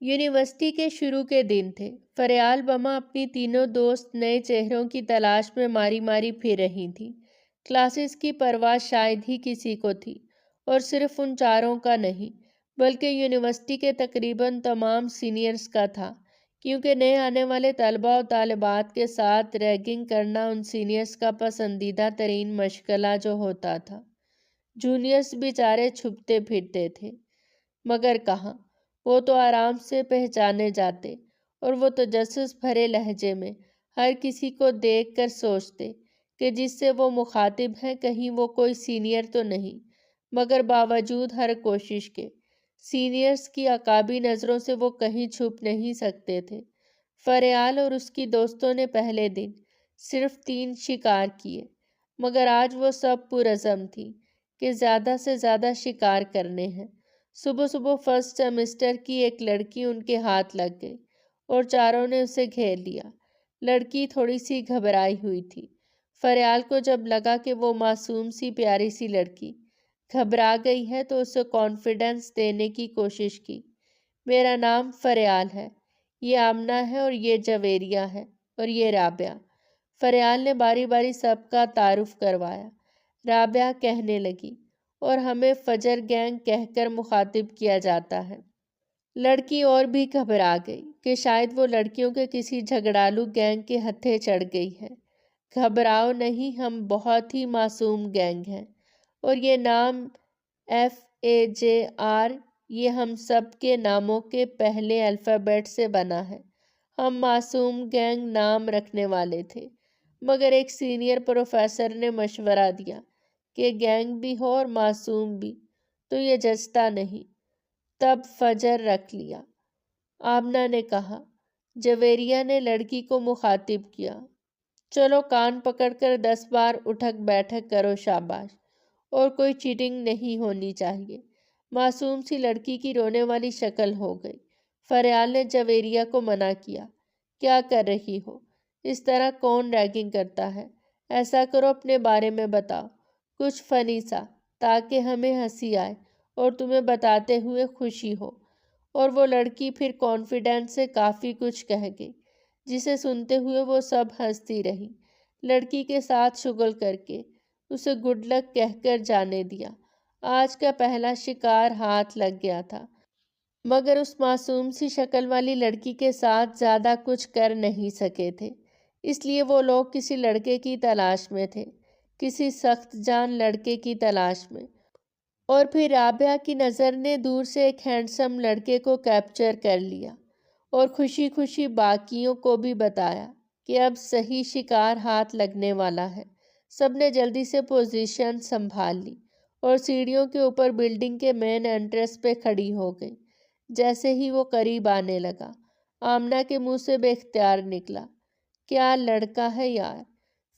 University کے شروع کے دن تھے۔ فریال بما اپنی تینوں دوست نئے چہروں کی تلاش میں ماری ماری پھر رہی تھیں۔ کلاسز کی پرواہ شاید ہی کسی کو تھی، اور صرف ان چاروں کا نہیں بلکہ یونیورسٹی کے تقریباً تمام سینئرز کا تھا، کیونکہ نئے آنے والے طلباء و طالبات کے ساتھ ریگنگ کرنا ان سینئرز کا پسندیدہ ترین مشغلہ جو ہوتا تھا۔ جونیئرز بیچارے چھپتے پھرتے تھے، مگر کہاں، وہ تو آرام سے پہچانے جاتے، اور وہ تجسس بھرے لہجے میں ہر کسی کو دیکھ کر سوچتے کہ جس سے وہ مخاطب ہیں کہیں وہ کوئی سینئر تو نہیں، مگر باوجود ہر کوشش کے سینئرز کی عقابی نظروں سے وہ کہیں چھپ نہیں سکتے تھے۔ فریال اور اس کی دوستوں نے پہلے دن صرف 3 شکار کیے، مگر آج وہ سب پرعزم تھی کہ زیادہ سے زیادہ شکار کرنے ہیں۔ صبح صبح فرسٹ سیمسٹر کی ایک لڑکی ان کے ہاتھ لگ گئی اور چاروں نے اسے گھیر لیا۔ لڑکی تھوڑی سی گھبرائی ہوئی تھی۔ فریال کو جب لگا کہ وہ معصوم سی پیاری سی لڑکی گھبرا گئی ہے تو اسے کانفیڈنس دینے کی کوشش کی۔ میرا نام فریال ہے، یہ آمنہ ہے، اور یہ جویریہ ہے، اور یہ رابعہ۔ فریال نے باری باری سب کا تعارف کروایا۔ رابعہ کہنے لگی، اور ہمیں فجر گینگ کہہ کر مخاطب کیا جاتا ہے۔ لڑکی اور بھی گھبرا گئی کہ شاید وہ لڑکیوں کے کسی جھگڑالو گینگ کے ہتھے چڑھ گئی ہے۔ گھبراؤ نہیں، ہم بہت ہی معصوم گینگ ہیں، اور یہ نام FAJR یہ ہم سب کے ناموں کے پہلے الفابیٹ سے بنا ہے۔ ہم معصوم گینگ نام رکھنے والے تھے، مگر ایک سینئر پروفیسر نے مشورہ دیا کہ گینگ بھی ہو اور معصوم بھی تو یہ جچتا نہیں، تب فجر رکھ لیا۔ آمنہ نے کہا۔ جویریہ نے لڑکی کو مخاطب کیا، چلو کان پکڑ کر 10 بار اٹھک بیٹھک کرو، شاباش، اور کوئی چیٹنگ نہیں ہونی چاہیے۔ معصوم سی لڑکی کی رونے والی شکل ہو گئی۔ فریال نے جویریہ کو منع کیا، کیا کر رہی ہو؟ اس طرح کون ریگنگ کرتا ہے؟ ایسا کرو اپنے بارے میں بتاؤ، کچھ فنی سا، تاکہ ہمیں ہنسی آئے اور تمہیں بتاتے ہوئے خوشی ہو۔ اور وہ لڑکی پھر کانفیڈنس سے کافی کچھ کہہ گئی، جسے سنتے ہوئے وہ سب ہنستی رہی۔ لڑکی کے ساتھ شغل کر کے اسے گڈ لک کہہ کر جانے دیا۔ آج کا پہلا شکار ہاتھ لگ گیا تھا، مگر اس معصوم سی شکل والی لڑکی کے ساتھ زیادہ کچھ کر نہیں سکے تھے، اس لیے وہ لوگ کسی لڑکے کی تلاش میں تھے، کسی سخت جان لڑکے کی تلاش میں۔ اور پھر رابعہ کی نظر نے دور سے ایک ہینڈسم لڑکے کو کیپچر کر لیا، اور خوشی خوشی باقیوں کو بھی بتایا کہ اب صحیح شکار ہاتھ لگنے والا ہے۔ سب نے جلدی سے پوزیشن سنبھال لی اور سیڑھیوں کے اوپر بلڈنگ کے مین انٹرنس پہ کھڑی ہو گئی۔ جیسے ہی وہ قریب آنے لگا، آمنہ کے منہ سے بے اختیار نکلا، کیا لڑکا ہے یار۔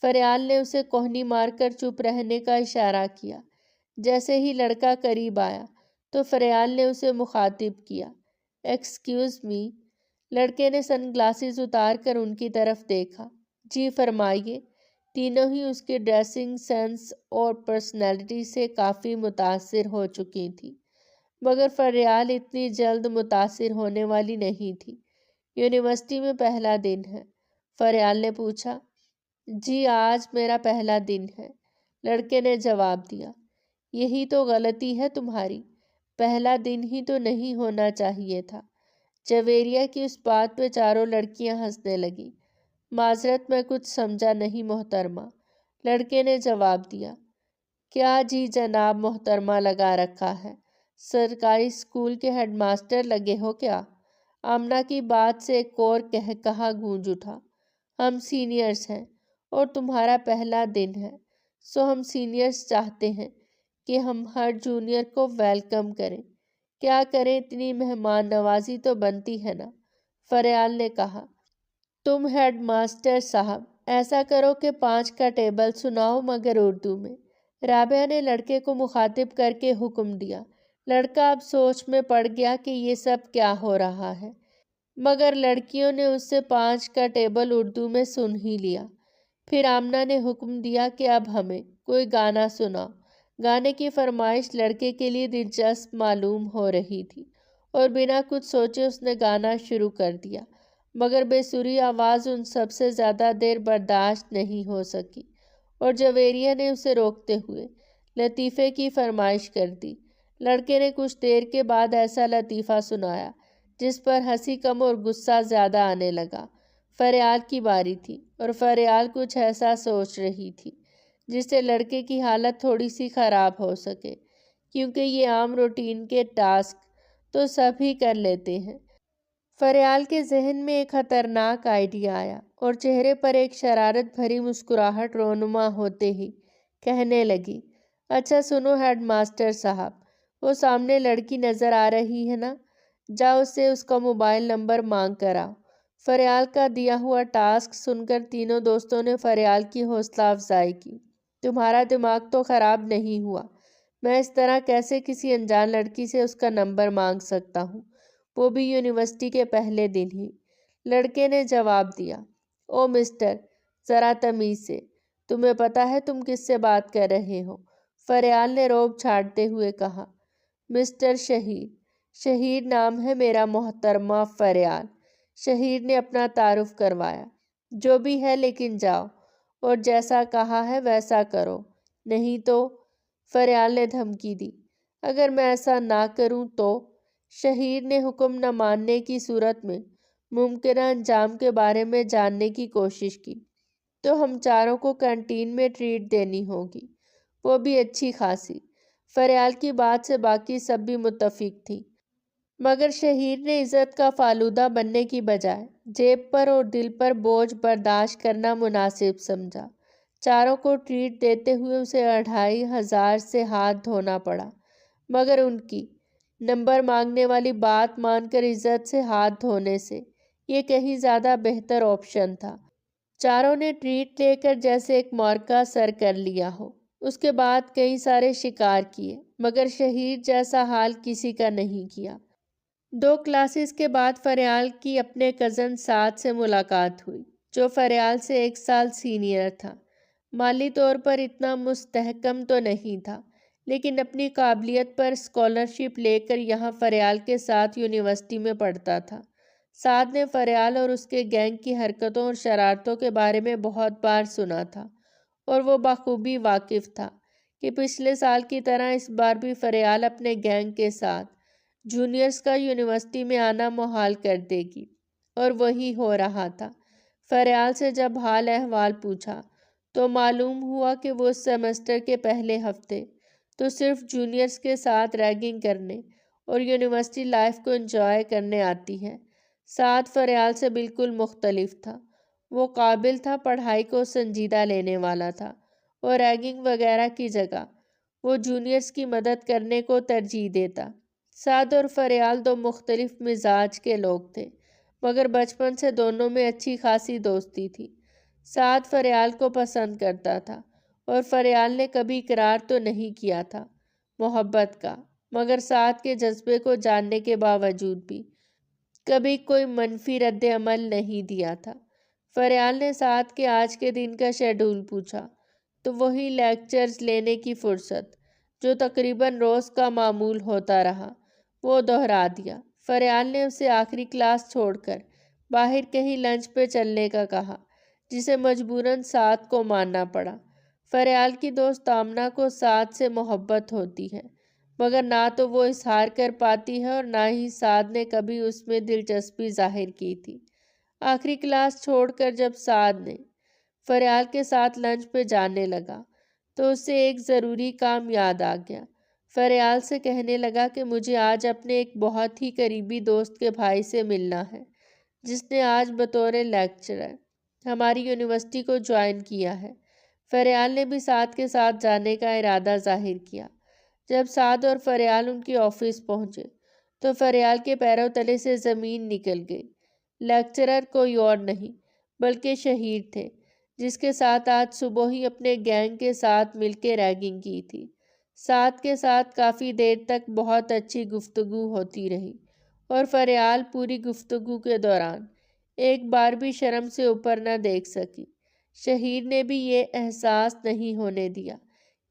فریال نے اسے کوہنی مار کر چپ رہنے کا اشارہ کیا۔ جیسے ہی لڑکا قریب آیا تو فریال نے اسے مخاطب کیا، ایکسکیوز می۔ لڑکے نے سن گلاسز اتار کر ان کی طرف دیکھا۔ جی فرمائیے۔ تینوں ہی اس کے ڈریسنگ سینس اور پرسنالٹی سے کافی متاثر ہو چکی تھی، مگر فریال اتنی جلد متاثر ہونے والی نہیں تھی۔ یونیورسٹی میں پہلا دن ہے؟ فریال نے پوچھا۔ جی آج میرا پہلا دن ہے، لڑکے نے جواب دیا۔ یہی تو غلطی ہے تمہاری، پہلا دن ہی تو نہیں ہونا چاہیے تھا۔ جویریہ کی اس بات پہ چاروں لڑکیاں ہنسنے لگیں۔ معذرت میں کچھ سمجھا نہیں محترمہ، لڑکے نے جواب دیا۔ کیا جی جناب محترمہ لگا رکھا ہے، سرکاری اسکول کے ہیڈ ماسٹر لگے ہو کیا؟ آمنہ کی بات سے ایک اور کہا گونج اٹھا۔ ہم سینئرز ہیں اور تمہارا پہلا دن ہے، سو ہم سینئرز چاہتے ہیں کہ ہم ہر جونیئر کو ویلکم کریں۔ کیا کریں، اتنی مہمان نوازی تو بنتی ہے نا، فریال نے کہا۔ تم ہیڈ ماسٹر صاحب ایسا کرو کہ 5 کا ٹیبل سناؤ، مگر اردو میں، رابعہ نے لڑکے کو مخاطب کر کے حکم دیا۔ لڑکا اب سوچ میں پڑ گیا کہ یہ سب کیا ہو رہا ہے، مگر لڑکیوں نے اس سے 5 کا ٹیبل اردو میں سن ہی لیا۔ پھر آمنہ نے حکم دیا کہ اب ہمیں کوئی گانا سناؤ۔ گانے کی فرمائش لڑکے کے لیے دلچسپ معلوم ہو رہی تھی، اور بنا کچھ سوچے اس نے گانا شروع کر دیا، مگر بے سری آواز ان سب سے زیادہ دیر برداشت نہیں ہو سکی اور جویریہ نے اسے روکتے ہوئے لطیفے کی فرمائش کر دی۔ لڑکے نے کچھ دیر کے بعد ایسا لطیفہ سنایا جس پر ہنسی کم اور غصہ زیادہ آنے لگا۔ فریال کی باری تھی اور فریال کچھ ایسا سوچ رہی تھی جس سے لڑکے کی حالت تھوڑی سی خراب ہو سکے، کیونکہ یہ عام روٹین کے ٹاسک تو سب ہی کر لیتے ہیں۔ فریال کے ذہن میں ایک خطرناک آئیڈیا آیا اور چہرے پر ایک شرارت بھری مسکراہٹ رونما ہوتے ہی کہنے لگی، اچھا سنو ہیڈ ماسٹر صاحب، وہ سامنے لڑکی نظر آ رہی ہے نا، جاؤ اس سے اس کا موبائل نمبر مانگ کر آؤ۔ فریال کا دیا ہوا ٹاسک سن کر تینوں دوستوں نے فریال کی حوصلہ افزائی کی۔ تمہارا دماغ تو خراب نہیں ہوا؟ میں اس طرح کیسے کسی انجان لڑکی سے اس کا نمبر مانگ سکتا ہوں، وہ بھی یونیورسٹی کے پہلے دن ہی؟ لڑکے نے جواب دیا، او مسٹر، ذرا تمیز سے، تمہیں پتا ہے تم کس سے بات کر رہے ہو؟ فریال نے روب چھاڑتے ہوئے کہا، مسٹر شہیر، شہیر نام ہے میرا محترمہ فریال۔ شہیر نے اپنا تعارف کروایا۔ جو بھی ہے لیکن جاؤ اور جیسا کہا ہے ویسا کرو، نہیں تو؟ فریال نے دھمکی دی۔ اگر میں ایسا نہ کروں تو؟ شہیر نے حکم نہ ماننے کی صورت میں ممکنہ انجام کے بارے میں جاننے کی کوشش کی۔ تو ہم چاروں کو کینٹین میں ٹریٹ دینی ہوگی، وہ بھی اچھی خاصی۔ فریال کی بات سے باقی سب بھی متفق تھی، مگر شہیر نے عزت کا فالودہ بننے کی بجائے جیب پر اور دل پر بوجھ برداشت کرنا مناسب سمجھا۔ چاروں کو ٹریٹ دیتے ہوئے اسے 2500 سے ہاتھ دھونا پڑا، مگر ان کی نمبر مانگنے والی بات مان کر عزت سے ہاتھ دھونے سے یہ کہیں زیادہ بہتر آپشن تھا۔ چاروں نے ٹریٹ لے کر جیسے ایک مورکا سر کر لیا ہو۔ اس کے بعد کئی سارے شکار کیے، مگر شہیر جیسا حال کسی کا نہیں کیا۔ 2 کلاسز کے بعد فریال کی اپنے کزن سعد سے ملاقات ہوئی، جو فریال سے 1 سال سینئر تھا۔ مالی طور پر اتنا مستحکم تو نہیں تھا، لیکن اپنی قابلیت پر اسکالرشپ لے کر یہاں فریال کے ساتھ یونیورسٹی میں پڑھتا تھا۔ سعد نے فریال اور اس کے گینگ کی حرکتوں اور شرارتوں کے بارے میں بہت بار سنا تھا، اور وہ بخوبی واقف تھا کہ پچھلے سال کی طرح اس بار بھی فریال اپنے گینگ کے ساتھ جونیئرز کا یونیورسٹی میں آنا محال کر دے گی، اور وہی ہو رہا تھا۔ فریال سے جب حال احوال پوچھا تو معلوم ہوا کہ وہ اس سیمسٹر کے پہلے ہفتے تو صرف جونیئرز کے ساتھ ریگنگ کرنے اور یونیورسٹی لائف کو انجوائے کرنے آتی ہے۔ سعد فریال سے بالکل مختلف تھا۔ وہ قابل تھا، پڑھائی کو سنجیدہ لینے والا تھا، اور ریگنگ وغیرہ کی جگہ وہ جونیئرز کی مدد کرنے کو ترجیح دیتا۔ سعد اور فریال 2 مختلف مزاج کے لوگ تھے، مگر بچپن سے دونوں میں اچھی خاصی دوستی تھی۔ سعد فریال کو پسند کرتا تھا، اور فریال نے کبھی اقرار تو نہیں کیا تھا محبت کا، مگر سعد کے جذبے کو جاننے کے باوجود بھی کبھی کوئی منفی رد عمل نہیں دیا تھا۔ فریال نے سعد کے آج کے دن کا شیڈول پوچھا تو وہی لیکچرز لینے کی فرصت جو تقریباً روز کا معمول ہوتا رہا وہ دہرا دیا۔ فریال نے اسے آخری کلاس چھوڑ کر باہر کہیں لنچ پہ چلنے کا کہا، جسے مجبوراً سعد کو ماننا پڑا۔ فریال کی دوست آمنہ کو سعد سے محبت ہوتی ہے، مگر نہ تو وہ اظہار کر پاتی ہے اور نہ ہی سعد نے کبھی اس میں دلچسپی ظاہر کی تھی۔ آخری کلاس چھوڑ کر جب سعد نے فریال کے ساتھ لنچ پہ جانے لگا تو اسے ایک ضروری کام یاد آ گیا۔ فریال سے کہنے لگا کہ مجھے آج اپنے ایک بہت ہی قریبی دوست کے بھائی سے ملنا ہے، جس نے آج بطور لیکچرر ہماری یونیورسٹی کو جوائن کیا ہے۔ فریال نے بھی سعد کے ساتھ جانے کا ارادہ ظاہر کیا۔ جب سعد اور فریال ان کے آفس پہنچے تو فریال کے پیروں تلے سے زمین نکل گئی۔ لیکچرر کوئی اور نہیں بلکہ شہیر تھے، جس کے ساتھ آج صبح ہی اپنے گینگ کے ساتھ مل کے ریگنگ کی تھی۔ سعد کے ساتھ کافی دیر تک بہت اچھی گفتگو ہوتی رہی، اور فریال پوری گفتگو کے دوران ایک بار بھی شرم سے اوپر نہ دیکھ سکی۔ شہیر نے بھی یہ احساس نہیں ہونے دیا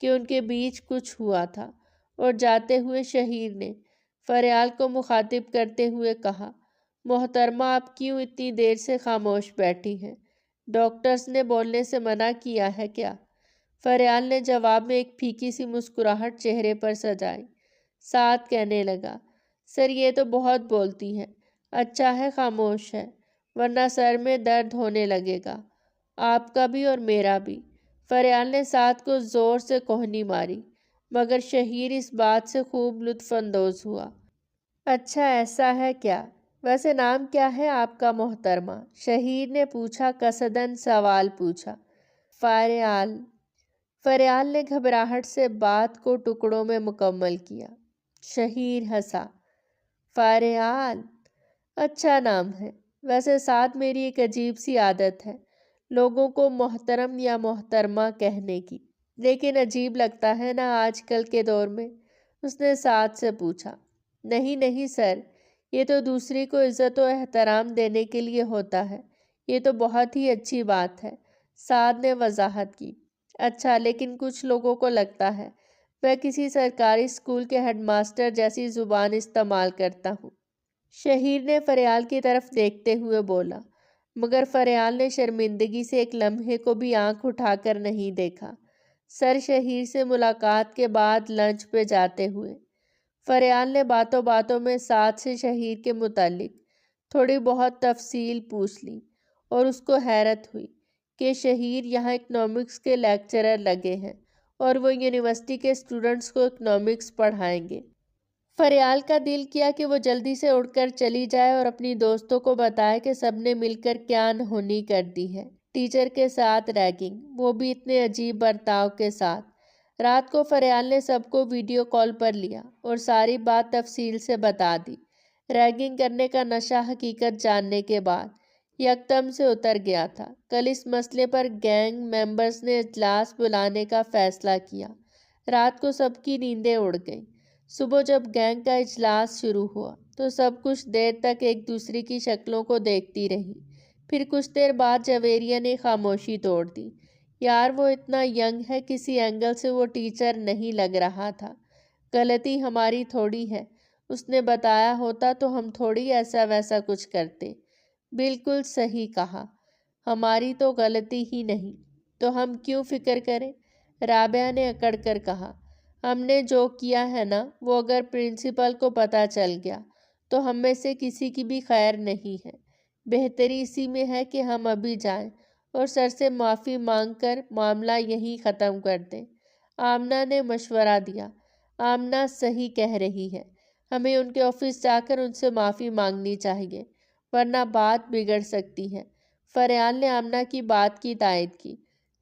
کہ ان کے بیچ کچھ ہوا تھا، اور جاتے ہوئے شہیر نے فریال کو مخاطب کرتے ہوئے کہا، محترمہ آپ کیوں اتنی دیر سے خاموش بیٹھی ہیں؟ ڈاکٹرز نے بولنے سے منع کیا ہے کیا؟ فریال نے جواب میں ایک پھیکی سی مسکراہٹ چہرے پر سجائی۔ ساتھ کہنے لگا، سر یہ تو بہت بولتی ہے، اچھا ہے خاموش ہے، ورنہ سر میں درد ہونے لگے گا، آپ کا بھی اور میرا بھی۔ فریال نے ساتھ کو زور سے کوہنی ماری، مگر شہیر اس بات سے خوب لطف اندوز ہوا۔ اچھا ایسا ہے کیا؟ ویسے نام کیا ہے آپ کا محترمہ؟ شہیر نے پوچھا، قصداً سوال پوچھا۔ فریال۔ فریال نے گھبراہٹ سے بات کو ٹکڑوں میں مکمل کیا۔ شہیر ہنسا۔ فریال، اچھا نام ہے، ویسے ساتھ میری ایک عجیب سی عادت ہے لوگوں کو محترم یا محترمہ کہنے کی، لیکن عجیب لگتا ہے نا آج کل کے دور میں؟ اس نے ساتھ سے پوچھا۔ نہیں نہیں سر، یہ تو دوسری کو عزت و احترام دینے کے لیے ہوتا ہے، یہ تو بہت ہی اچھی بات ہے، سعد نے وضاحت کی۔ اچھا، لیکن کچھ لوگوں کو لگتا ہے میں کسی سرکاری اسکول کے ہیڈ ماسٹر جیسی زبان استعمال کرتا ہوں۔ شہیر نے فریال کی طرف دیکھتے ہوئے بولا، مگر فریال نے شرمندگی سے ایک لمحے کو بھی آنکھ اٹھا کر نہیں دیکھا۔ سر شہیر سے ملاقات کے بعد لنچ پہ جاتے ہوئے فریال نے باتوں باتوں میں ساتھ سے شہیر کے متعلق تھوڑی بہت تفصیل پوچھ لی، اور اس کو حیرت ہوئی کہ شہیر یہاں اکنامکس کے لیکچرر لگے ہیں اور وہ یونیورسٹی کے اسٹوڈنٹس کو اکنامکس پڑھائیں گے۔ فریال کا دل کیا کہ وہ جلدی سے اڑ کر چلی جائے اور اپنی دوستوں کو بتائے کہ سب نے مل کر کیا انہونی کر دی ہے۔ ٹیچر کے ساتھ ریگنگ، وہ بھی اتنے عجیب برتاؤ کے ساتھ۔ رات کو فریال نے سب کو ویڈیو کال پر لیا اور ساری بات تفصیل سے بتا دی۔ ریگنگ کرنے کا نشہ حقیقت جاننے کے بعد یکدم سے اتر گیا تھا۔ کل اس مسئلے پر گینگ ممبرز نے اجلاس بلانے کا فیصلہ کیا۔ رات کو سب کی نیندیں اڑ گئیں۔ صبح جب گینگ کا اجلاس شروع ہوا تو سب کچھ دیر تک ایک دوسرے کی شکلوں کو دیکھتی رہی۔ پھر کچھ دیر بعد جویریہ نے خاموشی توڑ دی۔ یار وہ اتنا ینگ ہے، کسی اینگل سے وہ ٹیچر نہیں لگ رہا تھا۔ غلطی ہماری تھوڑی ہے، اس نے بتایا ہوتا تو ہم تھوڑی ایسا ویسا کچھ کرتے۔ بالکل صحیح کہا، ہماری تو غلطی ہی نہیں، تو ہم کیوں فکر کریں؟ رابعہ نے اکڑ کر کہا، ہم نے جو کیا ہے نا، وہ اگر پرنسپل کو پتہ چل گیا تو ہم میں سے کسی کی بھی خیر نہیں ہے۔ بہتری اسی میں ہے کہ ہم ابھی جائیں اور سر سے معافی مانگ کر معاملہ یہیں ختم کر دیں۔ آمنہ نے مشورہ دیا۔ آمنہ صحیح کہہ رہی ہے، ہمیں ان کے آفس جا کر ان سے معافی مانگنی چاہیے، ورنہ بات بگڑ سکتی ہے۔ فریال نے آمنہ کی بات کی تائید کی۔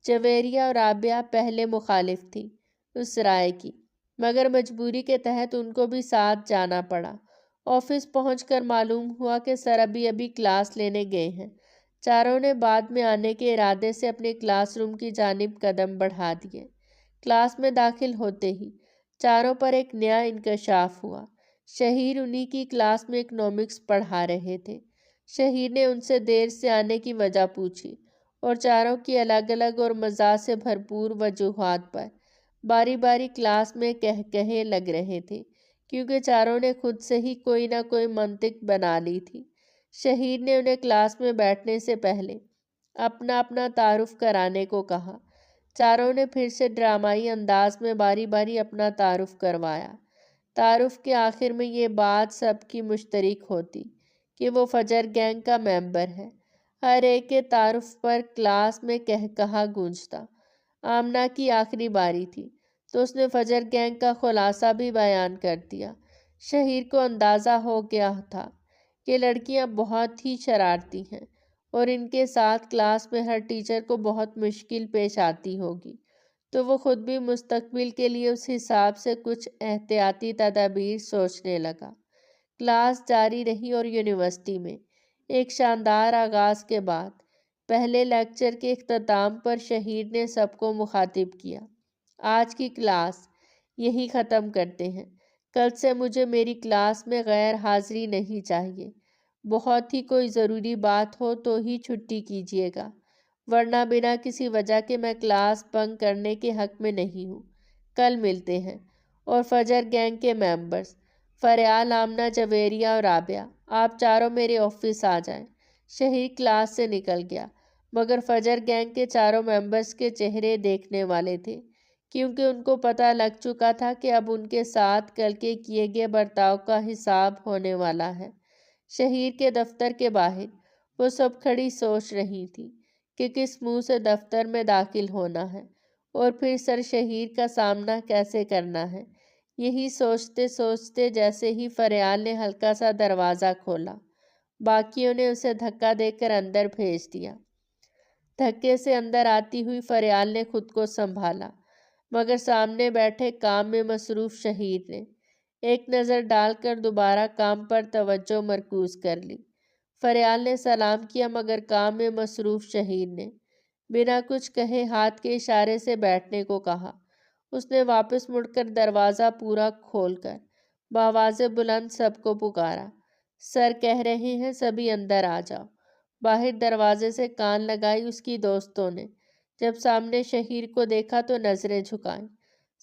جویریہ اور رابعہ پہلے مخالف تھی اس رائے کی، مگر مجبوری کے تحت ان کو بھی ساتھ جانا پڑا۔ آفس پہنچ کر معلوم ہوا کہ سر ابھی کلاس لینے گئے ہیں۔ چاروں نے بعد میں آنے کے ارادے سے اپنے کلاس روم کی جانب قدم بڑھا دیے۔ کلاس میں داخل ہوتے ہی چاروں پر ایک نیا انکشاف ہوا۔ شہیر انہی کی کلاس میں اکنامکس پڑھا رہے تھے۔ شہیر نے ان سے دیر سے آنے کی وجہ پوچھی اور چاروں کی الگ الگ اور مزاح سے بھرپور وجوہات پر باری باری کلاس میں کہے لگ رہے تھے، کیونکہ چاروں نے خود سے ہی کوئی نہ کوئی منطق بنا لی تھی۔ شہیر نے انہیں کلاس میں بیٹھنے سے پہلے اپنا اپنا تعارف کرانے کو کہا۔ چاروں نے پھر سے ڈرامائی انداز میں باری باری اپنا تعارف کروایا۔ تعارف کے آخر میں یہ بات سب کی مشترک ہوتی کہ وہ فجر گینگ کا ممبر ہے۔ ہر ایک کے تعارف پر کلاس میں کہا گونجتا۔ آمنہ کی آخری باری تھی تو اس نے فجر گینگ کا خلاصہ بھی بیان کر دیا۔ شہیر کو اندازہ ہو گیا تھا کہ لڑکیاں بہت ہی شرارتی ہیں اور ان کے ساتھ کلاس میں ہر ٹیچر کو بہت مشکل پیش آتی ہوگی، تو وہ خود بھی مستقبل کے لیے اس حساب سے کچھ احتیاطی تدابیر سوچنے لگا۔ کلاس جاری رہی اور یونیورسٹی میں ایک شاندار آغاز کے بعد پہلے لیکچر کے اختتام پر شہیر نے سب کو مخاطب کیا، آج کی کلاس یہی ختم کرتے ہیں۔ کل سے مجھے میری کلاس میں غیر حاضری نہیں چاہیے۔ بہت ہی کوئی ضروری بات ہو تو ہی چھٹی کیجیے گا، ورنہ بنا کسی وجہ کے میں کلاس بنک کرنے کے حق میں نہیں ہوں۔ کل ملتے ہیں۔ اور فجر گینگ کے ممبرز فریال، آمنہ، جویریہ اور رابعہ، آپ چاروں میرے آفس آ جائیں۔ شہیر کلاس سے نکل گیا، مگر فجر گینگ کے چاروں ممبرز کے چہرے دیکھنے والے تھے، کیونکہ ان کو پتہ لگ چکا تھا کہ اب ان کے ساتھ کل کے کیے گئے برتاؤ کا حساب ہونے والا ہے۔ شہیر کے دفتر کے باہر وہ سب کھڑی سوچ رہی تھی کہ کس منہ سے دفتر میں داخل ہونا ہے اور پھر سر شہیر کا سامنا کیسے کرنا ہے۔ یہی سوچتے سوچتے جیسے ہی فریال نے ہلکا سا دروازہ کھولا، باقیوں نے اسے دھکا دے کر اندر بھیج دیا۔ دھکے سے اندر آتی ہوئی فریال نے خود کو سنبھالا، مگر سامنے بیٹھے کام میں مصروف شہیر نے ایک نظر ڈال کر دوبارہ کام پر توجہ مرکوز کر لی۔ فریال نے سلام کیا، مگر کام میں مصروف شہیر نے بنا کچھ کہے ہاتھ کے اشارے سے بیٹھنے کو کہا۔ اس نے واپس مڑ کر دروازہ پورا کھول کر بآواز بلند سب کو پکارا، سر کہہ رہے ہیں سبھی اندر آ جاؤ۔ باہر دروازے سے کان لگائی اس کی دوستوں نے جب سامنے شہیر کو دیکھا تو نظریں جھکائیں۔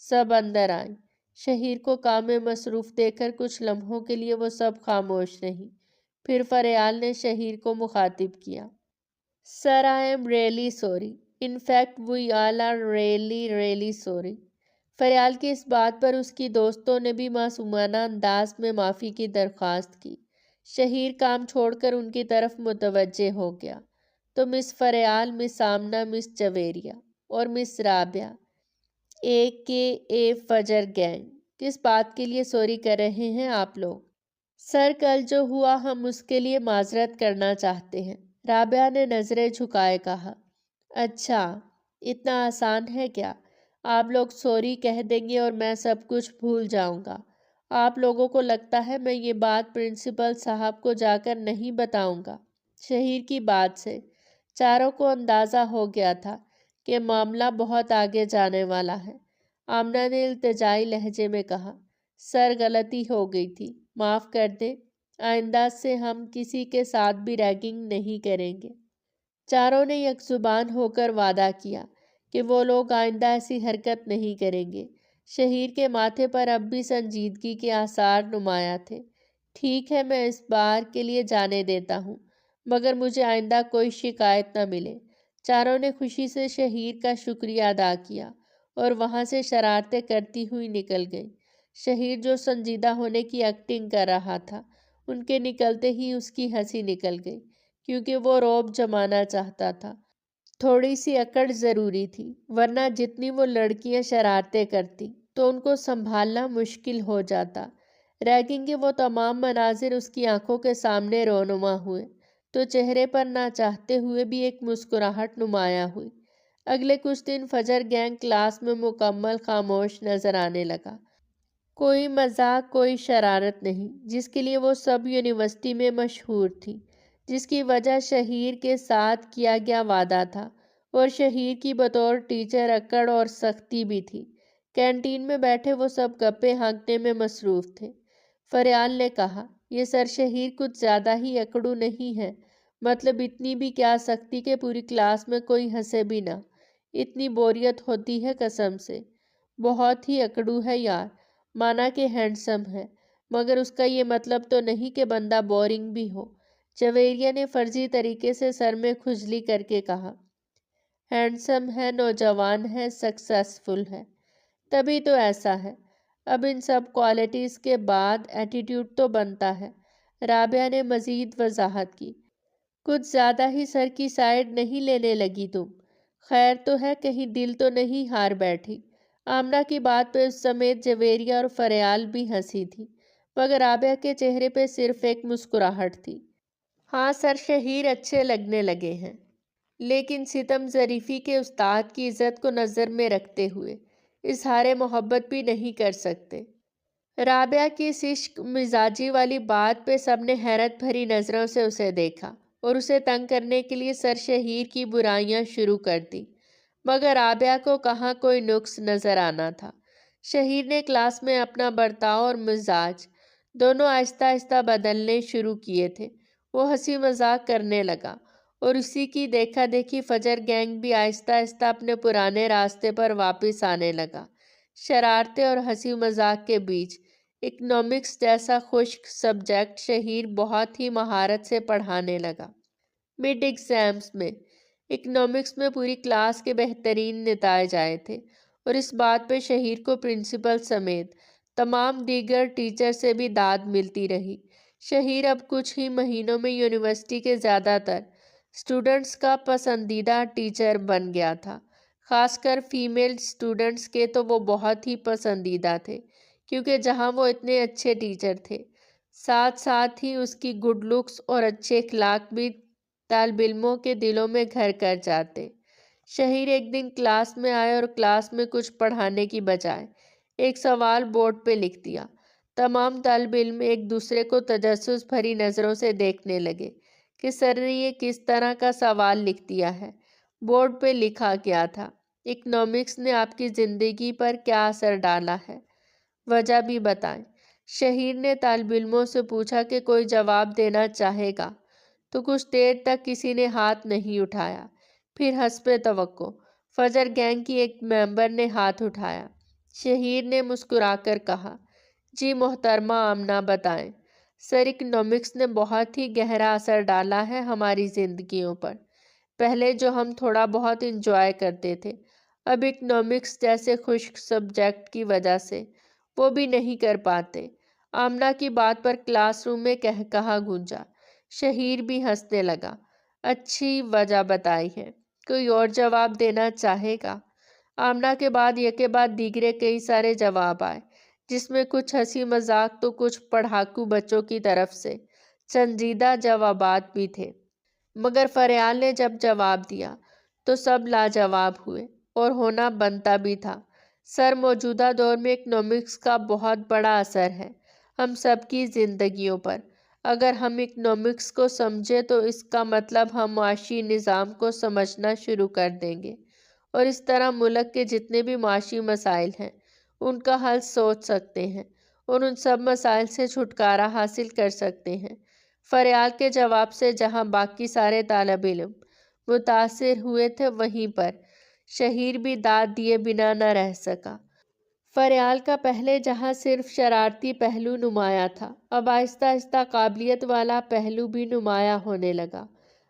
سب اندر آئیں۔ شہیر کو کام میں مصروف دیکھ کر کچھ لمحوں کے لیے وہ سب خاموش رہیں۔ پھر فریال نے شہیر کو مخاطب کیا، sir I am really sorry, in fact we all are really really sorry. Faryal کی اس بات پر اس کی دوستوں نے بھی معصومانہ انداز میں معافی کی درخواست کی۔ شہیر کام چھوڑ کر ان کی طرف متوجہ ہو گیا تو مس فریال، مس آمنہ، مس جویریہ اور مس رابعہ AKA فجر گینگ، کس بات کے لیے سوری کر رہے ہیں آپ لوگ؟ سر کل جو ہوا ہم اس کے لیے معذرت کرنا چاہتے ہیں، رابعہ نے نظریں جھکائے کہا۔ اچھا، اتنا آسان ہے کیا؟ آپ لوگ سوری کہہ دیں گے اور میں سب کچھ بھول جاؤں گا؟ آپ لوگوں کو لگتا ہے میں یہ بات پرنسپل صاحب کو جا کر نہیں بتاؤں گا؟ شہیر کی بات سے چاروں کو اندازہ ہو گیا تھا کہ معاملہ بہت آگے جانے والا ہے۔ آمنہ نے التجائی لہجے میں کہا، سر غلطی ہو گئی تھی، معاف کر دیں، آئندہ سے ہم کسی کے ساتھ بھی ریگنگ نہیں کریں گے۔ چاروں نے یک زبان ہو کر وعدہ کیا کہ وہ لوگ آئندہ ایسی حرکت نہیں کریں گے۔ شہیر کے ماتھے پر اب بھی سنجیدگی کے آثار نمایاں تھے۔ ٹھیک ہے، میں اس بار کے لیے جانے دیتا ہوں، مگر مجھے آئندہ کوئی شکایت نہ ملے۔ چاروں نے خوشی سے شہیر کا شکریہ ادا کیا اور وہاں سے شرارتیں کرتی ہوئی نکل گئیں۔ شہیر جو سنجیدہ ہونے کی ایکٹنگ کر رہا تھا، ان کے نکلتے ہی اس کی ہنسی نکل گئی، کیونکہ وہ رعب جمانا چاہتا تھا۔ تھوڑی سی اکڑ ضروری تھی، ورنہ جتنی وہ لڑکیاں شرارتیں کرتی تو ان کو سنبھالنا مشکل ہو جاتا۔ ریگنگ کے وہ تمام مناظر اس کی آنکھوں کے سامنے رونما ہوئے تو چہرے پر نہ چاہتے ہوئے بھی ایک مسکراہٹ نمایاں ہوئی۔ اگلے کچھ دن فجر گینگ کلاس میں مکمل خاموش نظر آنے لگا۔ کوئی مذاق، کوئی شرارت نہیں، جس کے لیے وہ سب یونیورسٹی میں مشہور تھی، جس کی وجہ شہیر کے ساتھ کیا گیا وعدہ تھا اور شہیر کی بطور ٹیچر اکڑ اور سختی بھی تھی۔ کینٹین میں بیٹھے وہ سب گپے ہانکنے میں مصروف تھے۔ فریال نے کہا، یہ سر شہیر کچھ زیادہ ہی اکڑو نہیں ہے؟ مطلب اتنی بھی کیا سختی کہ پوری کلاس میں کوئی ہنسے بھی نہ؟ اتنی بوریت ہوتی ہے قسم سے۔ بہت ہی اکڑو ہے یار، مانا کہ ہینڈسم ہے، مگر اس کا یہ مطلب تو نہیں کہ بندہ بورنگ بھی ہو۔ جویریہ نے فرضی طریقے سے سر میں کھجلی کر کے کہا، ہینڈسم ہے، نوجوان ہے، سکسیسفل ہے، تبھی تو ایسا ہے۔ اب ان سب کوالٹیز کے بعد ایٹیٹیوڈ تو بنتا ہے۔ رابعہ نے مزید وضاحت کی، کچھ زیادہ ہی سر کی سائیڈ نہیں لینے لگی تم؟ خیر تو ہے، کہیں دل تو نہیں ہار بیٹھی؟ آمنہ کی بات پہ اس سمیت جویریہ اور فریال بھی ہنسی تھی، مگر رابعہ کے چہرے پہ صرف ایک مسکراہٹ تھی۔ ہاں، سر شہیر اچھے لگنے لگے ہیں، لیکن ستم ظریفی کے استاد کی عزت کو نظر میں رکھتے ہوئے اظہار محبت بھی نہیں کر سکتے۔ رابعہ کی اس عشق مزاجی والی بات پہ سب نے حیرت بھری نظروں سے اسے دیکھا اور اسے تنگ کرنے کے لیے سر شہیر کی برائیاں شروع کر دی، مگر رابعہ کو کہاں کوئی نقص نظر آنا تھا۔ شہیر نے کلاس میں اپنا برتاؤ اور مزاج دونوں آہستہ آہستہ بدلنے شروع کیے تھے۔ وہ ہنسی مذاق کرنے لگا اور اسی کی دیکھا دیکھی فجر گینگ بھی آہستہ آہستہ اپنے پرانے راستے پر واپس آنے لگا۔ شرارتیں اور ہنسی مذاق کے بیچ اکنامکس جیسا خشک سبجیکٹ شہیر بہت ہی مہارت سے پڑھانے لگا۔ مڈ ایگزامز میں اکنامکس میں پوری کلاس کے بہترین نتائج آئے تھے اور اس بات پہ شہیر کو پرنسپل سمیت تمام دیگر ٹیچر سے بھی داد ملتی رہی۔ شہیر اب کچھ ہی مہینوں میں یونیورسٹی کے زیادہ تر اسٹوڈنٹس کا پسندیدہ ٹیچر بن گیا تھا۔ خاص کر فیمیل اسٹوڈنٹس کے تو وہ بہت ہی پسندیدہ تھے، کیونکہ جہاں وہ اتنے اچھے ٹیچر تھے، ساتھ ساتھ ہی اس کی گڈ لکس اور اچھے اخلاق بھی طالب علموں کے دلوں میں گھر کر جاتے۔ شہیر ایک دن کلاس میں آئے اور کلاس میں کچھ پڑھانے کی بجائے ایک سوال بورڈ پہ لکھ دیا۔ تمام طالب علم ایک دوسرے کو تجسس بھری نظروں سے دیکھنے لگے کہ سر نے یہ کس طرح کا سوال لکھ دیا ہے۔ بورڈ پہ لکھا کیا تھا، اکنامکس نے آپ کی زندگی پر کیا اثر ڈالا ہے، وجہ بھی بتائیں۔ شہیر نے طالب علموں سے پوچھا کہ کوئی جواب دینا چاہے گا، تو کچھ دیر تک کسی نے ہاتھ نہیں اٹھایا۔ پھر حسب توقع فجر گینگ کی ایک ممبر نے ہاتھ اٹھایا۔ شہیر نے مسکرا کر کہا، جی محترمہ آمنہ بتائیں۔ سر، اکنامکس نے بہت ہی گہرا اثر ڈالا ہے ہماری زندگیوں پر۔ پہلے جو ہم تھوڑا بہت انجوائے کرتے تھے، اب اکنامکس جیسے خشک سبجیکٹ کی وجہ سے وہ بھی نہیں کر پاتے۔ آمنہ کی بات پر کلاس روم میں کہا گونجا۔ شہیر بھی ہنسنے لگا۔ اچھی وجہ بتائی ہے، کوئی اور جواب دینا چاہے گا؟ آمنہ کے بعد یکے بعد دیگرے کئی سارے جواب آئے، جس میں کچھ ہنسی مذاق تو کچھ پڑھاکو بچوں کی طرف سے سنجیدہ جوابات بھی تھے۔ مگر فریال نے جب جواب دیا تو سب لاجواب ہوئے، اور ہونا بنتا بھی تھا۔ سر، موجودہ دور میں اکنامکس کا بہت بڑا اثر ہے ہم سب کی زندگیوں پر۔ اگر ہم اکنامکس کو سمجھے تو اس کا مطلب ہم معاشی نظام کو سمجھنا شروع کر دیں گے، اور اس طرح ملک کے جتنے بھی معاشی مسائل ہیں ان کا حل سوچ سکتے ہیں اور ان سب مسائل سے چھٹکارا حاصل کر سکتے ہیں۔ فریال کے جواب سے جہاں باقی سارے طالب علم متاثر ہوئے تھے، وہیں پر شہیر بھی داد دیے بنا نہ رہ سکا۔ فریال کا پہلے جہاں صرف شرارتی پہلو نمایاں تھا، اب آہستہ آہستہ قابلیت والا پہلو بھی نمایاں ہونے لگا۔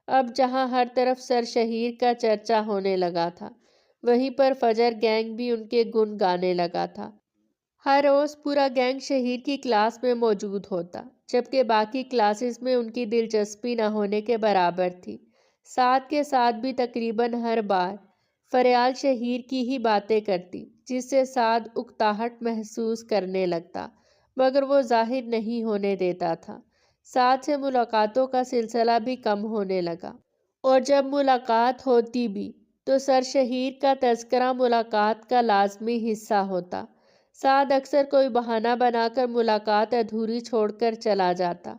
اب جہاں ہر طرف سر شہیر کا چرچا ہونے لگا تھا، وہیں پر فجر گینگ بھی ان کے گن گانے لگا تھا۔ ہر روز پورا گینگ شہیر کی کلاس میں موجود ہوتا، جبکہ باقی کلاسز میں ان کی دلچسپی نہ ہونے کے برابر تھی۔ ساتھ کے ساتھ بھی تقریباً ہر بار فریال شہیر کی ہی باتیں کرتی، جس سے سعد اکتاہٹ محسوس کرنے لگتا، مگر وہ ظاہر نہیں ہونے دیتا تھا۔ سعد سے ملاقاتوں کا سلسلہ بھی کم ہونے لگا، اور جب ملاقات ہوتی بھی تو سر شہیر کا تذکرہ ملاقات کا لازمی حصہ ہوتا۔ سعد اکثر کوئی بہانہ بنا کر ملاقات ادھوری چھوڑ کر چلا جاتا،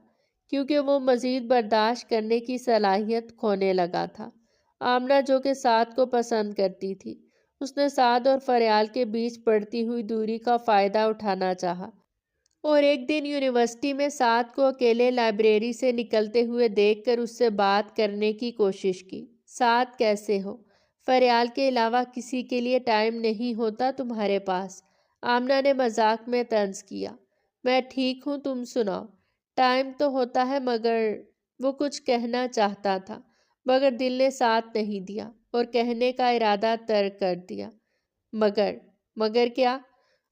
کیونکہ وہ مزید برداشت کرنے کی صلاحیت کھونے لگا تھا۔ آمنہ، جو کہ سعد کو پسند کرتی تھی، اس نے سعد اور فریال کے بیچ بڑھتی ہوئی دوری کا فائدہ اٹھانا چاہا، اور ایک دن یونیورسٹی میں سعد کو اکیلے لائبریری سے نکلتے ہوئے دیکھ کر اس سے بات کرنے کی کوشش کی۔ سعد، کیسے ہو؟ فریال کے علاوہ کسی کے لیے ٹائم نہیں ہوتا تمہارے پاس؟ آمنہ نے مذاق میں طنز کیا۔ میں ٹھیک ہوں، تم سناؤ۔ ٹائم تو ہوتا ہے، مگر وہ کچھ کہنا چاہتا تھا، مگر دل نے ساتھ نہیں دیا اور کہنے کا ارادہ ترک کر دیا۔ مگر کیا؟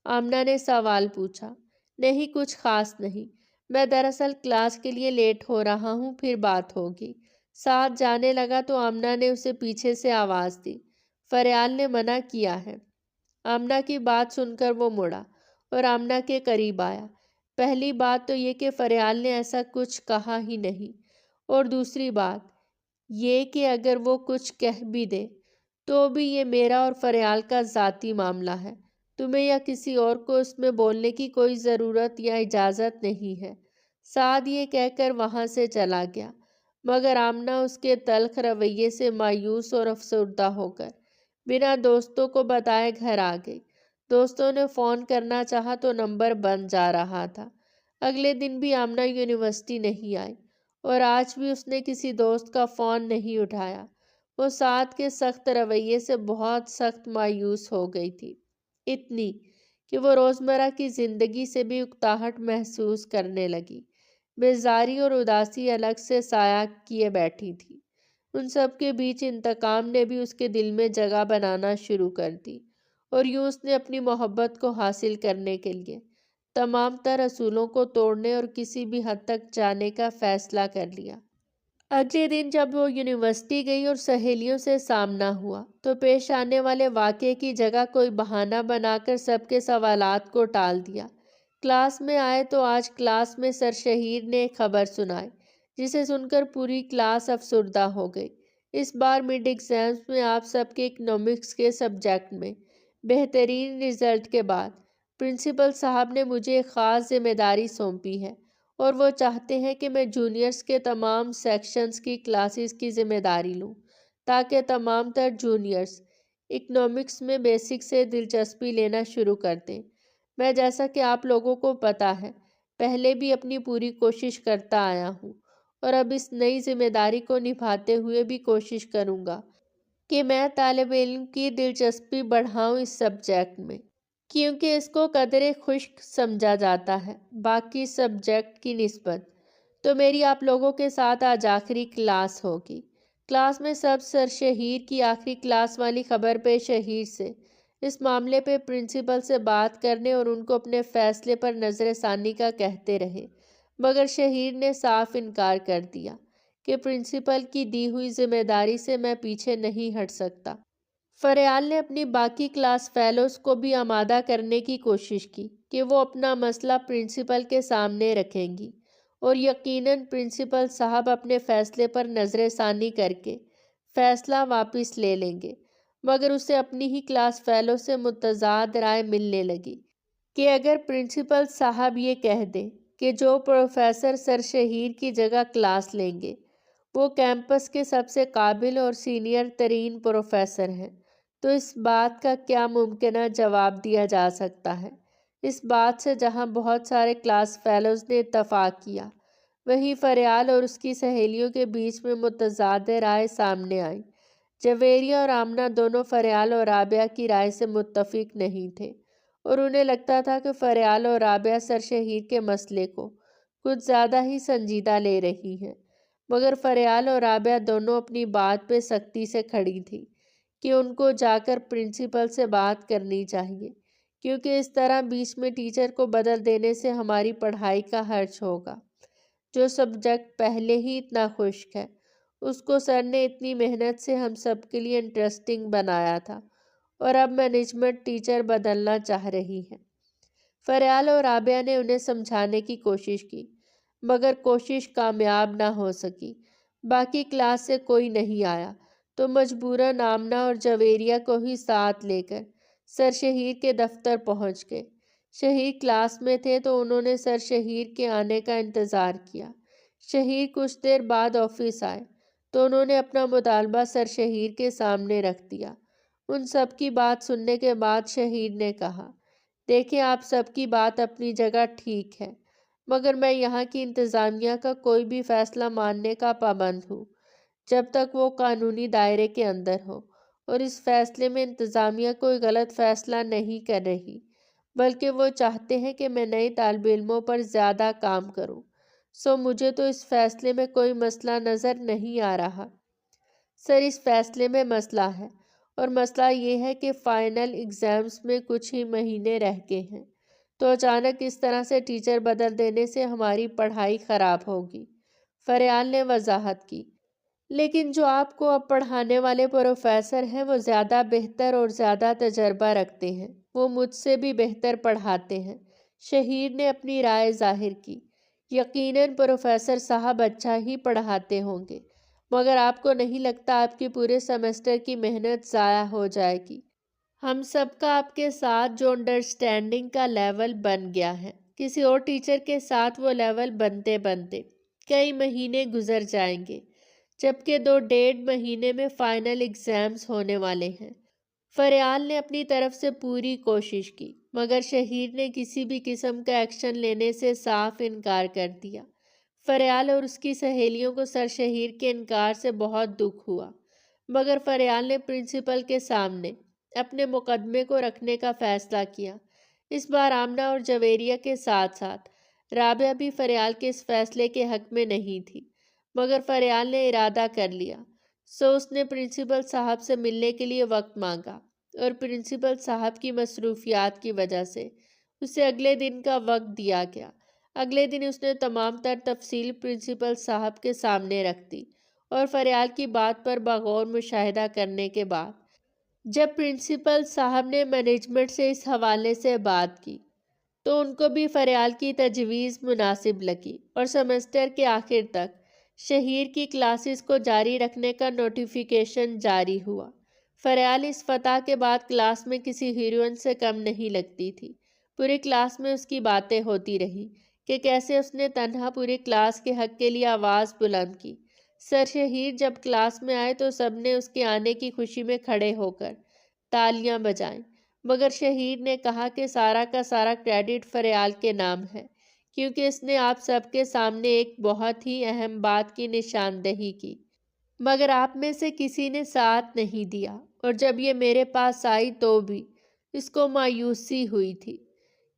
آمنہ نے سوال پوچھا۔ نہیں، کچھ خاص نہیں، میں دراصل کلاس کے لیے لیٹ ہو رہا ہوں، پھر بات ہوگی۔ ساتھ جانے لگا تو آمنہ نے اسے پیچھے سے آواز دی، فریال نے منع کیا ہے۔ آمنہ کی بات سن کر وہ مڑا اور آمنہ کے قریب آیا۔ پہلی بات تو یہ کہ فریال نے ایسا کچھ کہا ہی نہیں، اور دوسری بات یہ کہ اگر وہ کچھ کہہ بھی دے تو بھی یہ میرا اور فریال کا ذاتی معاملہ ہے، تمہیں یا کسی اور کو اس میں بولنے کی کوئی ضرورت یا اجازت نہیں ہے۔ سعد یہ کہہ کر وہاں سے چلا گیا، مگر آمنہ اس کے تلخ رویے سے مایوس اور افسردہ ہو کر بنا دوستوں کو بتائے گھر آ گئی۔ دوستوں نے فون کرنا چاہا تو نمبر بند جا رہا تھا۔ اگلے دن بھی آمنہ یونیورسٹی نہیں آئی، اور آج بھی اس نے کسی دوست کا فون نہیں اٹھایا۔ وہ سعد کے سخت رویے سے بہت سخت مایوس ہو گئی تھی، اتنی کہ وہ روزمرہ کی زندگی سے بھی اکتاہٹ محسوس کرنے لگی۔ بیزاری اور اداسی الگ سے سایہ کیے بیٹھی تھی۔ ان سب کے بیچ انتقام نے بھی اس کے دل میں جگہ بنانا شروع کر دی، اور یوں اس نے اپنی محبت کو حاصل کرنے کے لیے تمام تر اصولوں کو توڑنے اور کسی بھی حد تک جانے کا فیصلہ کر لیا۔ اگلے دن جب وہ یونیورسٹی گئی اور سہیلیوں سے سامنا ہوا تو پیش آنے والے واقعے کی جگہ کوئی بہانہ بنا کر سب کے سوالات کو ٹال دیا۔ کلاس میں آئے تو آج کلاس میں سر شہیر نے ایک خبر سنائی جسے سن کر پوری کلاس افسردہ ہو گئی۔ اس بار مڈ ایگزامز میں آپ سب کے اکنامکس کے سبجیکٹ میں بہترین رزلٹ کے بعد پرنسپل صاحب نے مجھے ایک خاص ذمہ داری سونپی ہے، اور وہ چاہتے ہیں کہ میں جونیئرز کے تمام سیکشنز کی کلاسز کی ذمہ داری لوں تاکہ تمام تر جونیئرز اکنامکس میں بیسک سے دلچسپی لینا شروع کر دیں۔ میں جیسا کہ آپ لوگوں کو پتہ ہے پہلے بھی اپنی پوری کوشش کرتا آیا ہوں، اور اب اس نئی ذمہ داری کو نبھاتے ہوئے بھی کوشش کروں گا کہ میں طالب علم کی دلچسپی بڑھاؤں اس سبجیکٹ میں، کیونکہ اس کو قدرے خشک سمجھا جاتا ہے باقی سبجیکٹ کی نسبت۔ تو میری آپ لوگوں کے ساتھ آج آخری کلاس ہوگی۔ کلاس میں سب سر شہیر کی آخری کلاس والی خبر پہ شہیر سے اس معاملے پہ پرنسپل سے بات کرنے اور ان کو اپنے فیصلے پر نظر ثانی کا کہتے رہے، مگر شہیر نے صاف انکار کر دیا کہ پرنسپل کی دی ہوئی ذمہ داری سے میں پیچھے نہیں ہٹ سکتا۔ فریال نے اپنی باقی کلاس فیلوز کو بھی آمادہ کرنے کی کوشش کی کہ وہ اپنا مسئلہ پرنسپل کے سامنے رکھیں گی، اور یقیناً پرنسپل صاحب اپنے فیصلے پر نظر ثانی کر کے فیصلہ واپس لے لیں گے، مگر اسے اپنی ہی کلاس فیلو سے متضاد رائے ملنے لگی کہ اگر پرنسپل صاحب یہ کہہ دیں کہ جو پروفیسر سر شہیر کی جگہ کلاس لیں گے وہ کیمپس کے سب سے قابل اور سینئر ترین پروفیسر ہیں، تو اس بات کا کیا ممکنہ جواب دیا جا سکتا ہے؟ اس بات سے جہاں بہت سارے کلاس فیلوز نے اتفاق کیا، وہیں فریال اور اس کی سہیلیوں کے بیچ میں متضاد رائے سامنے آئی۔ جویریہ اور آمنہ دونوں فریال اور رابعہ کی رائے سے متفق نہیں تھے، اور انہیں لگتا تھا کہ فریال اور رابعہ سر شہیر کے مسئلے کو کچھ زیادہ ہی سنجیدہ لے رہی ہیں، مگر فریال اور رابعہ دونوں اپنی بات پہ سختی سے کھڑی تھی کہ ان کو جا کر پرنسپل سے بات کرنی چاہیے، کیونکہ اس طرح بیچ میں ٹیچر کو بدل دینے سے ہماری پڑھائی کا حرج ہوگا۔ جو سبجیکٹ پہلے ہی اتنا خشک ہے اس کو سر نے اتنی محنت سے ہم سب کے لیے انٹرسٹنگ بنایا تھا، اور اب مینجمنٹ ٹیچر بدلنا چاہ رہی ہے۔ فریال اور رابعہ نے انہیں سمجھانے کی کوشش کی، مگر کوشش کامیاب نہ ہو سکی۔ باقی کلاس سے کوئی نہیں آیا تو مجبوراً آمنہ اور جویریہ کو ہی ساتھ لے کر سر شہیر کے دفتر پہنچ گئے۔ شہیر کلاس میں تھے تو انہوں نے سر شہیر کے آنے کا انتظار کیا۔ شہیر کچھ دیر بعد آفس آئے تو انہوں نے اپنا مطالبہ سر شہیر کے سامنے رکھ دیا۔ ان سب کی بات سننے کے بعد شہیر نے کہا، دیکھیں آپ سب کی بات اپنی جگہ ٹھیک ہے، مگر میں یہاں کی انتظامیہ کا کوئی بھی فیصلہ ماننے کا پابند ہوں جب تک وہ قانونی دائرے کے اندر ہو، اور اس فیصلے میں انتظامیہ کوئی غلط فیصلہ نہیں کر رہی، بلکہ وہ چاہتے ہیں کہ میں نئے طالب علموں پر زیادہ کام کروں، سو مجھے تو اس فیصلے میں کوئی مسئلہ نظر نہیں آ رہا۔ سر اس فیصلے میں مسئلہ ہے، اور مسئلہ یہ ہے کہ فائنل ایگزامز میں کچھ ہی مہینے رہ گئے ہیں، تو اچانک اس طرح سے ٹیچر بدل دینے سے ہماری پڑھائی خراب ہوگی۔ فریال نے وضاحت کی، لیکن جو آپ کو اب پڑھانے والے پروفیسر ہیں وہ زیادہ بہتر اور زیادہ تجربہ رکھتے ہیں، وہ مجھ سے بھی بہتر پڑھاتے ہیں۔ شہیر نے اپنی رائے ظاہر کی، یقیناً پروفیسر صاحب اچھا ہی پڑھاتے ہوں گے، مگر آپ کو نہیں لگتا آپ کی پورے سیمسٹر کی محنت ضائع ہو جائے گی؟ ہم سب کا آپ کے ساتھ جو انڈرسٹینڈنگ کا لیول بن گیا ہے، کسی اور ٹیچر کے ساتھ وہ لیول بنتے بنتے کئی مہینے گزر جائیں گے، جبکہ 2.5 مہینے میں فائنل ایگزامز ہونے والے ہیں۔ فریال نے اپنی طرف سے پوری کوشش کی، مگر شہیر نے کسی بھی قسم کا ایکشن لینے سے صاف انکار کر دیا۔ فریال اور اس کی سہیلیوں کو سر شہیر کے انکار سے بہت دکھ ہوا، مگر فریال نے پرنسپل کے سامنے اپنے مقدمے کو رکھنے کا فیصلہ کیا۔ اس بار آمنہ اور جویریہ کے ساتھ ساتھ رابعہ بھی فریال کے اس فیصلے کے حق میں نہیں تھی، مگر فریال نے ارادہ کر لیا، سو اس نے پرنسپل صاحب سے ملنے کے لیے وقت مانگا، اور پرنسپل صاحب کی مصروفیات کی وجہ سے اسے اگلے دن کا وقت دیا گیا۔ اگلے دن اس نے تمام تر تفصیل پرنسپل صاحب کے سامنے رکھ دی، اور فریال کی بات پر بغور مشاہدہ کرنے کے بعد جب پرنسپل صاحب نے مینجمنٹ سے اس حوالے سے بات کی تو ان کو بھی فریال کی تجویز مناسب لگی، اور سیمسٹر کے آخر تک شہیر کی کلاسز کو جاری رکھنے کا نوٹیفیکیشن جاری ہوا۔ فریال اس فتح کے بعد کلاس میں کسی ہیروئن سے کم نہیں لگتی تھی۔ پوری کلاس میں اس کی باتیں ہوتی رہی کہ کیسے اس نے تنہا پوری کلاس کے حق کے لیے آواز بلند کی۔ سر شہیر جب کلاس میں آئے تو سب نے اس کے آنے کی خوشی میں کھڑے ہو کر تالیاں بجائیں، مگر شہیر نے کہا کہ سارا کا سارا کریڈٹ فریال کے نام ہے، کیونکہ اس نے آپ سب کے سامنے ایک بہت ہی اہم بات کی نشاندہی کی، مگر آپ میں سے کسی نے ساتھ نہیں دیا، اور جب یہ میرے پاس آئی تو بھی اس کو مایوسی ہوئی تھی،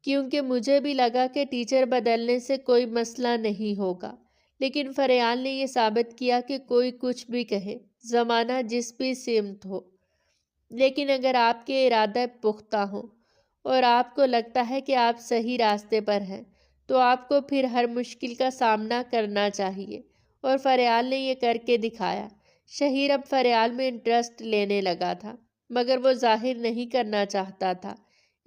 کیونکہ مجھے بھی لگا کہ ٹیچر بدلنے سے کوئی مسئلہ نہیں ہوگا، لیکن فریال نے یہ ثابت کیا کہ کوئی کچھ بھی کہے، زمانہ جس بھی سمت ہو، لیکن اگر آپ کے ارادے پختہ ہوں اور آپ کو لگتا ہے کہ آپ صحیح راستے پر ہیں تو آپ کو پھر ہر مشکل کا سامنا کرنا چاہیے، اور فریال نے یہ کر کے دکھایا۔ شہیر اب فریال میں انٹرسٹ لینے لگا تھا، مگر وہ ظاہر نہیں کرنا چاہتا تھا،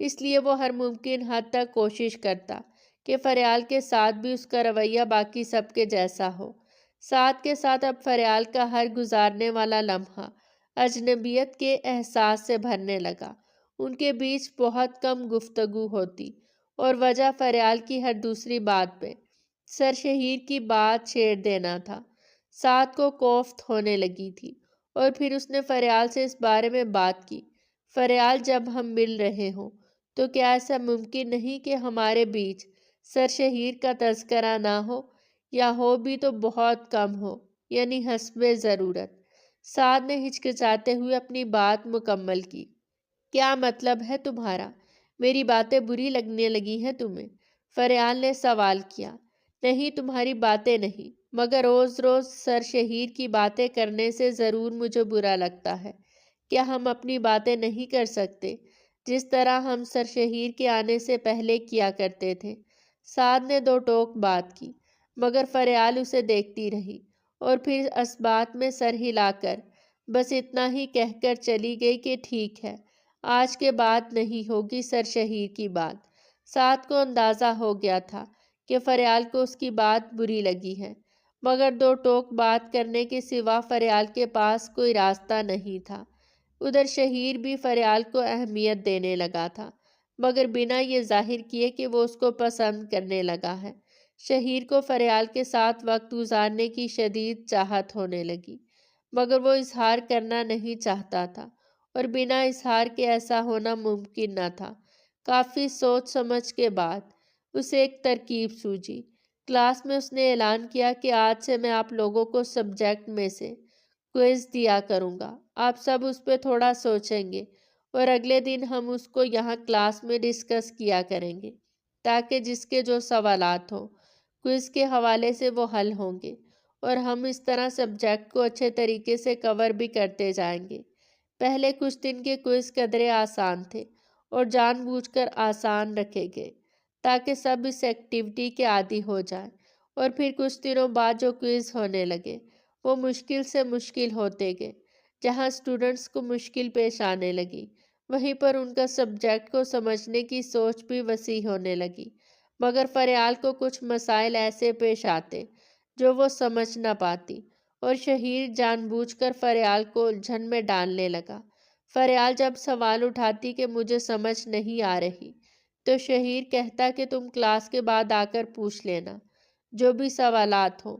اس لیے وہ ہر ممکن حد تک کوشش کرتا کہ فریال کے ساتھ بھی اس کا رویہ باقی سب کے جیسا ہو۔ ساتھ کے ساتھ اب فریال کا ہر گزارنے والا لمحہ اجنبیت کے احساس سے بھرنے لگا۔ ان کے بیچ بہت کم گفتگو ہوتی، اور وجہ فریال کی ہر دوسری بات پہ سر شہیر کی بات چھیڑ دینا تھا۔ ساتھ کو کوفت ہونے لگی تھی، اور پھر اس نے فریال سے اس بارے میں بات کی، فریال جب ہم مل رہے ہوں تو کیا ایسا ممکن نہیں کہ ہمارے بیچ سر شہیر کا تذکرہ نہ ہو، یا ہو بھی تو بہت کم ہو، یعنی حسب ضرورت۔ سعد نے ہچکچاتے ہوئے اپنی بات مکمل کی۔ کیا مطلب ہے تمہارا؟ میری باتیں بری لگنے لگی ہیں تمہیں؟ فریال نے سوال کیا۔ نہیں، تمہاری باتیں نہیں، مگر روز روز سر شہیر کی باتیں کرنے سے ضرور مجھے برا لگتا ہے۔ کیا ہم اپنی باتیں نہیں کر سکتے جس طرح ہم سر شہیر کے آنے سے پہلے کیا کرتے تھے؟ سعد نے دو ٹوک بات کی، مگر فریال اسے دیکھتی رہی، اور پھر اسبات میں سر ہلا کر بس اتنا ہی کہہ کر چلی گئی کہ ٹھیک ہے، آج کے بعد نہیں ہوگی سر شہیر کی بات۔ سعد کو اندازہ ہو گیا تھا کہ فریال کو اس کی بات بری لگی ہے، مگر دو ٹوک بات کرنے کے سوا فریال کے پاس کوئی راستہ نہیں تھا۔ ادھر شہیر بھی فریال کو اہمیت دینے لگا تھا، مگر بنا یہ ظاہر کیے کہ وہ اس کو پسند کرنے لگا ہے۔ شہیر کو فریال کے ساتھ وقت گزارنے کی شدید چاہت ہونے لگی، مگر وہ اظہار کرنا نہیں چاہتا تھا، اور بنا اظہار کے ایسا ہونا ممکن نہ تھا۔ کافی سوچ سمجھ کے بعد اسے ایک ترکیب سوجھی۔ کلاس میں اس نے اعلان کیا کہ آج سے میں آپ لوگوں کو سبجیکٹ میں سے کوئز دیا کروں گا، آپ سب اس پہ تھوڑا سوچیں گے، اور اگلے دن ہم اس کو یہاں کلاس میں ڈسکس کیا کریں گے، تاکہ جس کے جو سوالات ہوں کوئز کے حوالے سے وہ حل ہوں گے، اور ہم اس طرح سبجیکٹ کو اچھے طریقے سے کور بھی کرتے جائیں گے۔ پہلے کچھ دن کے کوئز قدرے آسان تھے، اور جان بوجھ کر آسان رکھے گئے تاکہ سب اس ایکٹیویٹی کے عادی ہو جائیں، اور پھر کچھ دنوں بعد جو کوئز ہونے لگے وہ مشکل سے مشکل ہوتے گئے۔ جہاں اسٹوڈنٹس کو مشکل پیش آنے لگی، وہیں پر ان کا سبجیکٹ کو سمجھنے کی سوچ بھی وسیع ہونے لگی، مگر فریال کو کچھ مسائل ایسے پیش آتے جو وہ سمجھ نہ پاتی، اور شہیر جان بوجھ کر فریال کو الجھن میں ڈالنے لگا۔ فریال جب سوال اٹھاتی کہ مجھے سمجھ نہیں آ رہی تو شہیر کہتا کہ تم کلاس کے بعد آ کر پوچھ لینا جو بھی سوالات ہوں،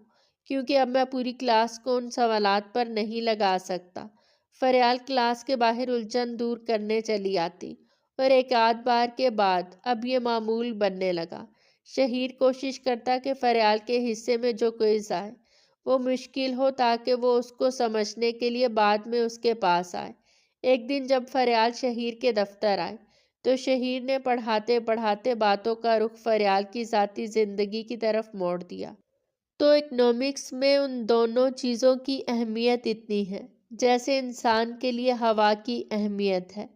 کیونکہ اب میں پوری کلاس کو ان سوالات پر نہیں لگا سکتا۔ فریال کلاس کے باہر الجھن دور کرنے چلی آتی، اور ایک آدھ بار کے بعد اب یہ معمول بننے لگا۔ شہیر کوشش کرتا کہ فریال کے حصے میں جو کوئز آئے وہ مشکل ہو تاکہ وہ اس کو سمجھنے کے لیے بعد میں اس کے پاس آئے۔ ایک دن جب فریال شہیر کے دفتر آئے تو شہیر نے پڑھاتے پڑھاتے باتوں کا رخ فریال کی ذاتی زندگی کی طرف موڑ دیا۔ تو اکنامکس میں ان دونوں چیزوں کی اہمیت اتنی ہے جیسے انسان کے لیے ہوا کی اہمیت ہے،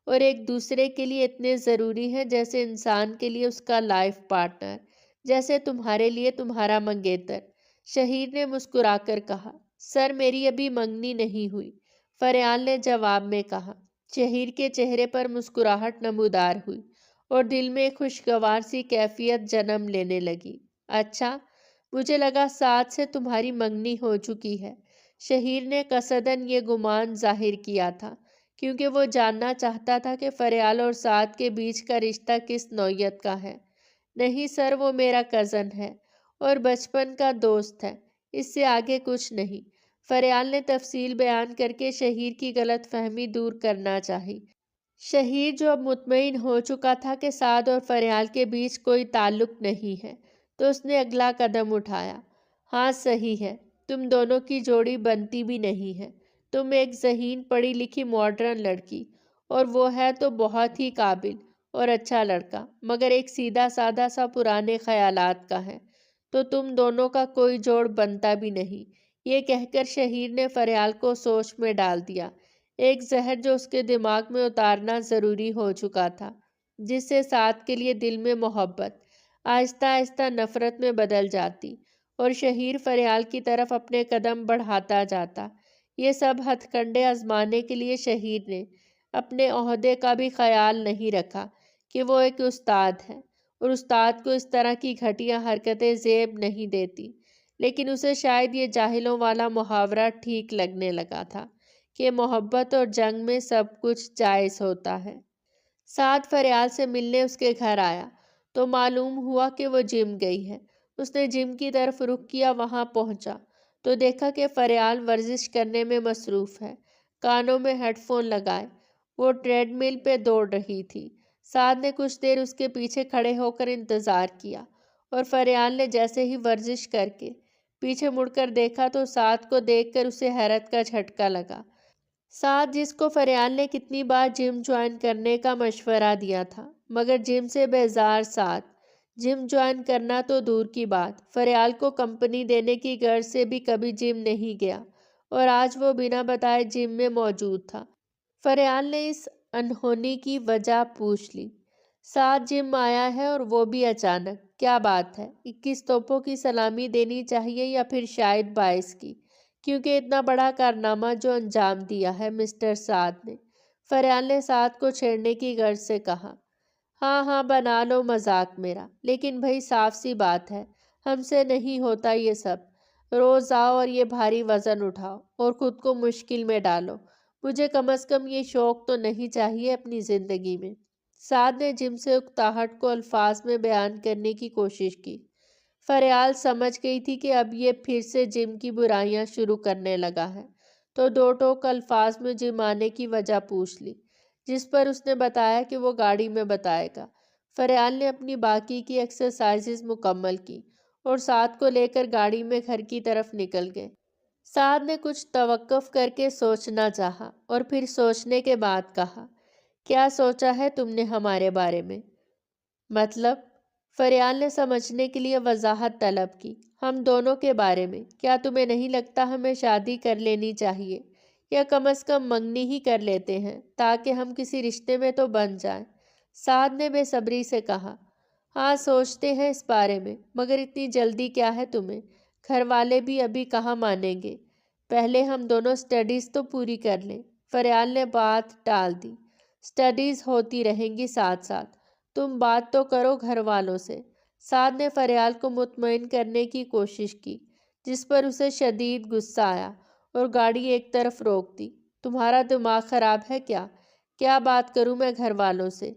اور ایک دوسرے کے لیے اتنے ضروری ہے جیسے انسان کے لیے اس کا لائف پارٹنر، جیسے تمہارے لیے تمہارا منگیتر۔ شہیر نے مسکرا کر کہا، سر میری ابھی منگنی نہیں ہوئی، فریال نے جواب میں کہا۔ شہیر کے چہرے پر مسکراہٹ نمودار ہوئی اور دل میں خوشگوار سی کیفیت جنم لینے لگی۔ اچھا، مجھے لگا سعد سے تمہاری منگنی ہو چکی ہے۔ شہیر نے قصداً یہ گمان ظاہر کیا تھا کیونکہ وہ جاننا چاہتا تھا کہ فریال اور سعد کے بیچ کا رشتہ کس نوعیت کا ہے۔ نہیں سر، وہ میرا کزن ہے اور بچپن کا دوست ہے، اس سے آگے کچھ نہیں۔ فریال نے تفصیل بیان کر کے شہیر کی غلط فہمی دور کرنا چاہی۔ شہیر جو اب مطمئن ہو چکا تھا کہ سعد اور فریال کے بیچ کوئی تعلق نہیں ہے، تو اس نے اگلا قدم اٹھایا۔ ہاں صحیح ہے، تم دونوں کی جوڑی بنتی بھی نہیں ہے۔ تم ایک ذہین پڑھی لکھی ماڈرن لڑکی، اور وہ ہے تو بہت ہی قابل اور اچھا لڑکا، مگر ایک سیدھا سادہ سا پرانے خیالات کا ہے، تو تم دونوں کا کوئی جوڑ بنتا بھی نہیں۔ یہ کہہ کر شہیر نے فریال کو سوچ میں ڈال دیا، ایک زہر جو اس کے دماغ میں اتارنا ضروری ہو چکا تھا، جس سے سعد کے لیے دل میں محبت آہستہ آہستہ نفرت میں بدل جاتی اور شہیر فریال کی طرف اپنے قدم بڑھاتا جاتا۔ یہ سب ہتھ کنڈے آزمانے کے لیے شہیر نے اپنے عہدے کا بھی خیال نہیں رکھا کہ وہ ایک استاد ہے، اور استاد کو اس طرح کی گھٹیا حرکتیں زیب نہیں دیتی، لیکن اسے شاید یہ جاہلوں والا محاورہ ٹھیک لگنے لگا تھا کہ محبت اور جنگ میں سب کچھ جائز ہوتا ہے۔ سعد فریال سے ملنے اس کے گھر آیا تو معلوم ہوا کہ وہ جم گئی ہے۔ اس نے جم کی طرف رخ کیا، وہاں پہنچا تو دیکھا کہ فریال ورزش کرنے میں مصروف ہے، کانوں میں ہیڈ فون لگائے وہ ٹریڈ مل پہ دوڑ رہی تھی۔ سعد نے کچھ دیر اس کے پیچھے کھڑے ہو کر انتظار کیا، اور فریال نے جیسے ہی ورزش کر کے پیچھے مڑ کر دیکھا تو سعد کو دیکھ کر اسے حیرت کا جھٹکا لگا۔ سعد، جس کو فریال نے کتنی بار جم جوائن کرنے کا مشورہ دیا تھا، مگر جم سے بیزار سعد جم جوائن کرنا تو دور کی بات، فریال کو کمپنی دینے کی غرض سے بھی کبھی جم نہیں گیا، اور آج وہ بنا بتائے جم میں موجود تھا۔ فریال نے اس انہونی کی وجہ پوچھ لی۔ سعد جم آیا ہے اور وہ بھی اچانک، کیا بات ہے؟ 21 توپوں کی سلامی دینی چاہیے یا پھر شاید 22 کی، کیونکہ اتنا بڑا کارنامہ جو انجام دیا ہے مسٹر سعد نے۔ فریال نے سعد کو چھیڑنے کی غرض سے کہا۔ ہاں ہاں، بنا لو مذاق میرا، لیکن بھائی صاف سی بات ہے، ہم سے نہیں ہوتا یہ سب۔ روز آؤ اور یہ بھاری وزن اٹھاؤ اور خود کو مشکل میں ڈالو، مجھے کم از کم یہ شوق تو نہیں چاہیے اپنی زندگی میں۔ سعد نے جم سے اکتاہٹ کو الفاظ میں بیان کرنے کی کوشش کی۔ فریال سمجھ گئی تھی کہ اب یہ پھر سے جم کی برائیاں شروع کرنے لگا ہے، تو دو ٹوک الفاظ میں جم آنے کی وجہ پوچھ لی، جس پر اس نے بتایا کہ وہ گاڑی میں بتائے گا۔ فریال نے اپنی باقی کی ایکسرسائزز مکمل کی اور سعد کو لے کر گاڑی میں گھر کی طرف نکل گئے۔ سعد نے کچھ توقف کر کے سوچنا چاہا اور پھر سوچنے کے بعد کہا، کیا سوچا ہے تم نے ہمارے بارے میں؟ مطلب؟ فریال نے سمجھنے کے لیے وضاحت طلب کی۔ ہم دونوں کے بارے میں، کیا تمہیں نہیں لگتا ہمیں شادی کر لینی چاہیے، یا کم از کم منگنی ہی کر لیتے ہیں تاکہ ہم کسی رشتے میں تو بن جائیں؟ سعد نے بے صبری سے کہا۔ ہاں سوچتے ہیں اس بارے میں، مگر اتنی جلدی کیا ہے تمہیں؟ گھر والے بھی ابھی کہاں مانیں گے، پہلے ہم دونوں سٹڈیز تو پوری کر لیں۔ فریال نے بات ٹال دی۔ سٹڈیز ہوتی رہیں گی ساتھ ساتھ، تم بات تو کرو گھر والوں سے۔ سعد نے فریال کو مطمئن کرنے کی کوشش کی، جس پر اسے شدید غصہ آیا اور گاڑی ایک طرف روک دی۔ تمہارا دماغ خراب ہے کیا؟ کیا بات کروں میں گھر والوں سے؟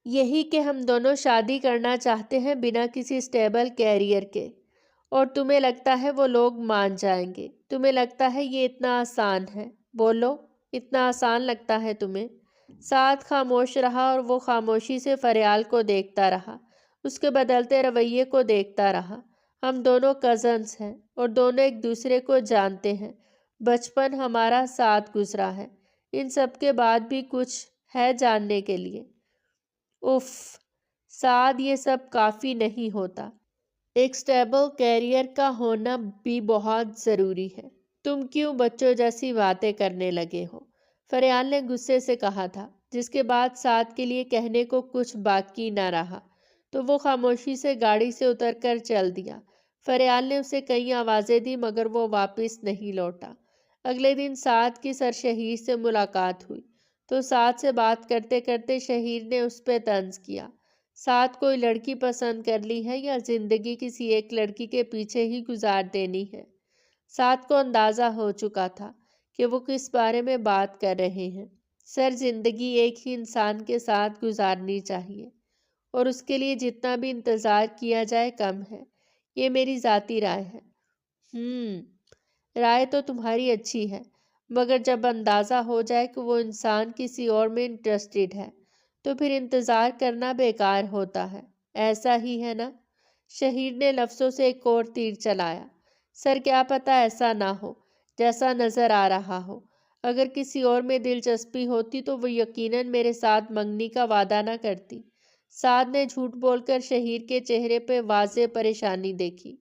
یہی کہ ہم دونوں شادی کرنا چاہتے ہیں بنا کسی سٹیبل کیریئر کے، اور تمہیں لگتا ہے وہ لوگ مان جائیں گے؟ تمہیں لگتا ہے یہ اتنا آسان ہے؟ بولو، اتنا آسان لگتا ہے تمہیں؟ سعد خاموش رہا اور وہ خاموشی سے فریال کو دیکھتا رہا، اس کے بدلتے رویے کو دیکھتا رہا۔ ہم دونوں کزنز ہیں اور دونوں ایک دوسرے کو جانتے ہیں، بچپن ہمارا ساتھ گزرا ہے، ان سب کے بعد بھی کچھ ہے جاننے کے لیے؟ اف، سعد یہ سب کافی نہیں ہوتا، ایک سٹیبل کیریئر کا ہونا بھی بہت ضروری ہے۔ تم کیوں بچوں جیسی باتیں کرنے لگے ہو؟ فریال نے غصے سے کہا تھا، جس کے بعد سعد کے لیے کہنے کو کچھ باقی نہ رہا تو وہ خاموشی سے گاڑی سے اتر کر چل دیا۔ فریال نے اسے کئی آوازیں دی مگر وہ واپس نہیں لوٹا۔ اگلے دن سعد کی سر شہیر سے ملاقات ہوئی تو سعد سے بات کرتے کرتے شہیر نے اس پہ طنز کیا، سعد کوئی لڑکی پسند کر لی ہے یا زندگی کسی ایک لڑکی کے پیچھے ہی گزار دینی ہے؟ سعد کو اندازہ ہو چکا تھا کہ وہ کس بارے میں بات کر رہے ہیں۔ سر، زندگی ایک ہی انسان کے ساتھ گزارنی چاہیے اور اس کے لیے جتنا بھی انتظار کیا جائے کم ہے، یہ میری ذاتی رائے ہے۔ رائے تو تمہاری اچھی ہے مگر جب اندازہ ہو جائے کہ وہ انسان کسی اور میں انٹرسٹڈ ہے تو پھر انتظار کرنا بیکار ہوتا ہے، ایسا ہی ہے نا؟ شہیر نے لفظوں سے ایک اور تیر چلایا۔ سر، کیا پتہ ایسا نہ ہو جیسا نظر آ رہا ہو۔ اگر کسی اور میں دلچسپی ہوتی تو وہ یقیناً میرے ساتھ منگنی کا وعدہ نہ کرتی۔ سعد نے جھوٹ بول کر شہیر کے چہرے پہ واضح پریشانی دیکھی۔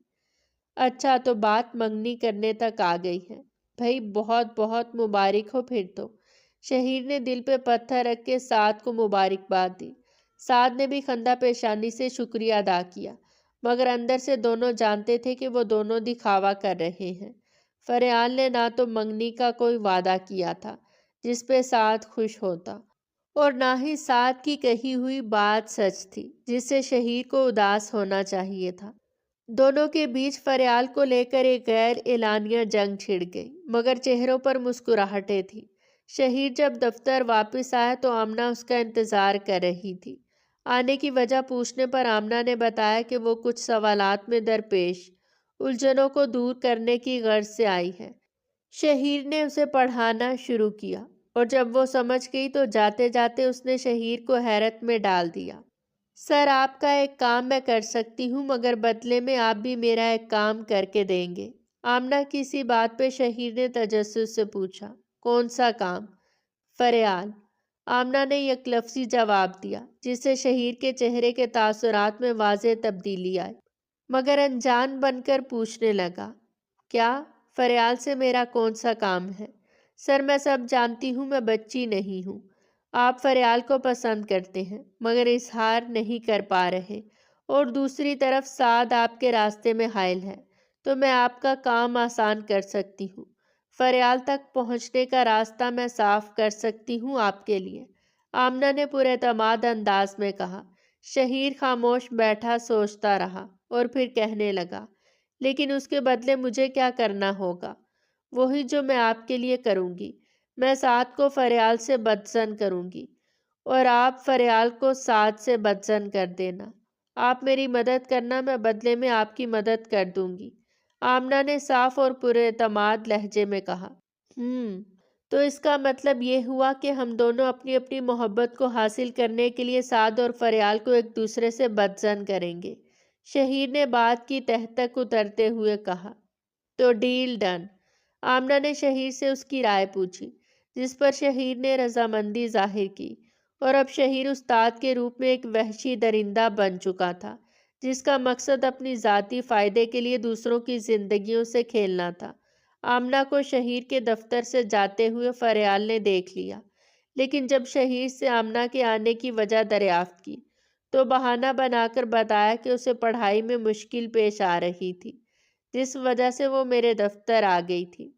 اچھا، تو بات منگنی کرنے تک آ گئی ہے۔ بھائی بہت بہت مبارک ہو پھر تو۔ شہیر نے دل پہ پتھر رکھ کے سعد کو مبارکباد دی۔ سعد نے بھی خندہ پیشانی سے شکریہ ادا کیا مگر اندر سے دونوں جانتے تھے کہ وہ دونوں دکھاوا کر رہے ہیں۔ فریال نے نہ تو منگنی کا کوئی وعدہ کیا تھا جس پہ سعد خوش ہوتا اور نہ ہی سعد کی کہی ہوئی بات سچ تھی جس سے شہیر کو اداس ہونا چاہیے تھا۔ دونوں کے بیچ فریال کو لے کر ایک غیر اعلانیہ جنگ چھڑ گئی مگر چہروں پر مسکراہٹیں تھیں۔ شہیر جب دفتر واپس آیا تو آمنہ اس کا انتظار کر رہی تھی۔ آنے کی وجہ پوچھنے پر آمنہ نے بتایا کہ وہ کچھ سوالات میں درپیش الجھنوں کو دور کرنے کی غرض سے آئی ہے۔ شہیر نے اسے پڑھانا شروع کیا اور جب وہ سمجھ گئی تو جاتے جاتے اس نے شہیر کو حیرت میں ڈال دیا۔ سر، آپ کا ایک کام میں کر سکتی ہوں مگر بدلے میں آپ بھی میرا ایک کام کر کے دیں گے؟ آمنہ کی اسی بات پہ شہیر نے تجسس سے پوچھا۔ کون سا کام؟ فریال، آمنہ نے یک لفظی جواب دیا جس سے شہیر کے چہرے کے تاثرات میں واضح تبدیلی آئی مگر انجان بن کر پوچھنے لگا، کیا؟ فریال سے میرا کون سا کام ہے؟ سر، میں سب جانتی ہوں، میں بچی نہیں ہوں۔ آپ فریال کو پسند کرتے ہیں مگر اظہار نہیں کر پا رہے اور دوسری طرف سعد آپ کے راستے میں حائل ہے تو میں آپ کا کام آسان کر سکتی ہوں۔ فریال تک پہنچنے کا راستہ میں صاف کر سکتی ہوں آپ کے لیے، آمنہ نے پورے اعتماد انداز میں کہا۔ شہیر خاموش بیٹھا سوچتا رہا اور پھر کہنے لگا، لیکن اس کے بدلے مجھے کیا کرنا ہوگا؟ وہی جو میں آپ کے لیے کروں گی، میں سعد کو فریال سے بدزن کروں گی اور آپ فریال کو سعد سے بدزن کر دینا۔ آپ میری مدد کرنا، میں بدلے میں آپ کی مدد کر دوں گی، آمنہ نے صاف اور پورے اعتماد لہجے میں کہا۔ تو اس کا مطلب یہ ہوا کہ ہم دونوں اپنی اپنی محبت کو حاصل کرنے کے لیے سعد اور فریال کو ایک دوسرے سے بدزن کریں گے، شہیر نے بات کی تہ تک اترتے ہوئے کہا۔ تو ڈیل ڈن؟ آمنہ نے شہیر سے اس کی رائے پوچھی جس پر شہیر نے رضامندی ظاہر کی اور اب شہیر استاد کے روپ میں ایک وحشی درندہ بن چکا تھا جس کا مقصد اپنی ذاتی فائدے کے لیے دوسروں کی زندگیوں سے کھیلنا تھا۔ آمنہ کو شہیر کے دفتر سے جاتے ہوئے فریال نے دیکھ لیا لیکن جب شہیر سے آمنہ کے آنے کی وجہ دریافت کی تو بہانہ بنا کر بتایا کہ اسے پڑھائی میں مشکل پیش آ رہی تھی جس وجہ سے وہ میرے دفتر آ گئی تھی۔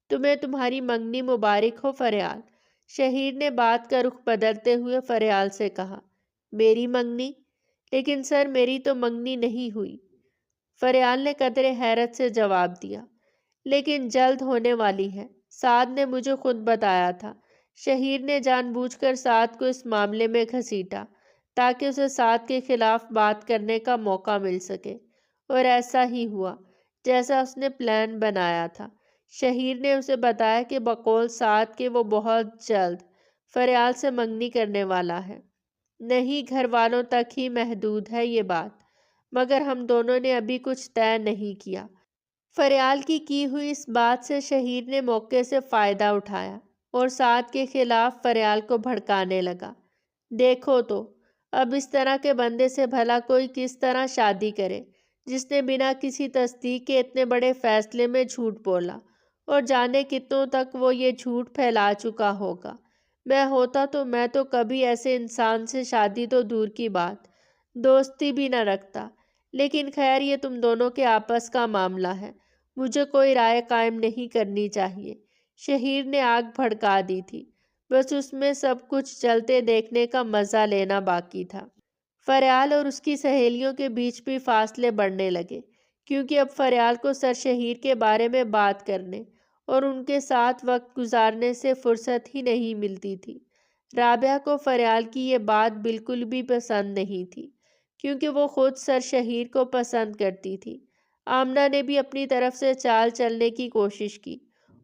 تمہیں تمہاری منگنی مبارک ہو فریال، شہیر نے بات کا رخ بدلتے ہوئے فریال سے کہا۔ میری منگنی؟ لیکن سر، میری تو منگنی نہیں ہوئی، فریال نے قدرے حیرت سے جواب دیا۔ لیکن جلد ہونے والی ہے، سعد نے مجھے خود بتایا تھا۔ شہیر نے جان بوجھ کر سعد کو اس معاملے میں گھسیٹا تاکہ اسے سعد کے خلاف بات کرنے کا موقع مل سکے اور ایسا ہی ہوا جیسا اس نے پلان بنایا تھا۔ شہیر نے اسے بتایا کہ بقول سعد کے وہ بہت جلد فریال سے منگنی کرنے والا ہے۔ نہیں، گھر والوں تک ہی محدود ہے یہ بات، مگر ہم دونوں نے ابھی کچھ طے نہیں کیا۔ فریال کی ہوئی اس بات سے شہیر نے موقع سے فائدہ اٹھایا اور سعد کے خلاف فریال کو بھڑکانے لگا۔ دیکھو تو، اب اس طرح کے بندے سے بھلا کوئی کس طرح شادی کرے جس نے بنا کسی تصدیق کے اتنے بڑے فیصلے میں جھوٹ بولا، اور جانے کتنوں تک وہ یہ جھوٹ پھیلا چکا ہوگا۔ میں تو کبھی ایسے انسان سے شادی تو دور کی بات، دوستی بھی نہ رکھتا۔ لیکن خیر، یہ تم دونوں کے آپس کا معاملہ ہے، مجھے کوئی رائے قائم نہیں کرنی چاہیے۔ شہیر نے آگ بھڑکا دی تھی، بس اس میں سب کچھ جلتے دیکھنے کا مزہ لینا باقی تھا۔ فریال اور اس کی سہیلیوں کے بیچ بھی فاصلے بڑھنے لگے، کیونکہ اب فریال کو سر شہیر کے بارے میں بات کرنے اور ان کے ساتھ وقت گزارنے سے فرصت ہی نہیں ملتی تھی۔ رابعہ کو فریال کی یہ بات بالکل بھی پسند نہیں تھی، کیونکہ وہ خود سر شہیر کو پسند کرتی تھی۔ آمنہ نے بھی اپنی طرف سے چال چلنے کی کوشش کی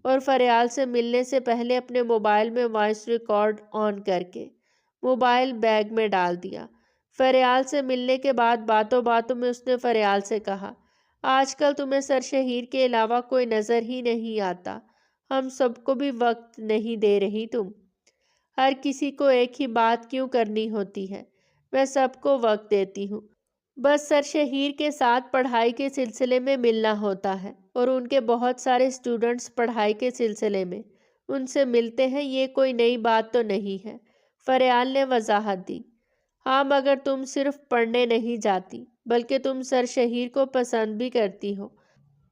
اور فریال سے ملنے سے پہلے اپنے موبائل میں وائس ریکارڈ آن کر کے موبائل بیگ میں ڈال دیا۔ فریال سے ملنے کے بعد باتوں باتوں میں اس نے فریال سے کہا، آج کل تمہیں سر شہیر کے علاوہ کوئی نظر ہی نہیں آتا، ہم سب کو بھی وقت نہیں دے رہی تم۔ ہر کسی کو ایک ہی بات کیوں کرنی ہوتی ہے؟ میں سب کو وقت دیتی ہوں، بس سر شہیر کے ساتھ پڑھائی کے سلسلے میں ملنا ہوتا ہے، اور ان کے بہت سارے اسٹوڈنٹس پڑھائی کے سلسلے میں ان سے ملتے ہیں، یہ کوئی نئی بات تو نہیں ہے۔ فریال نے وضاحت دی۔ ہاں، مگر تم صرف پڑھنے نہیں جاتی، بلکہ تم سر شہیر کو پسند بھی کرتی ہو،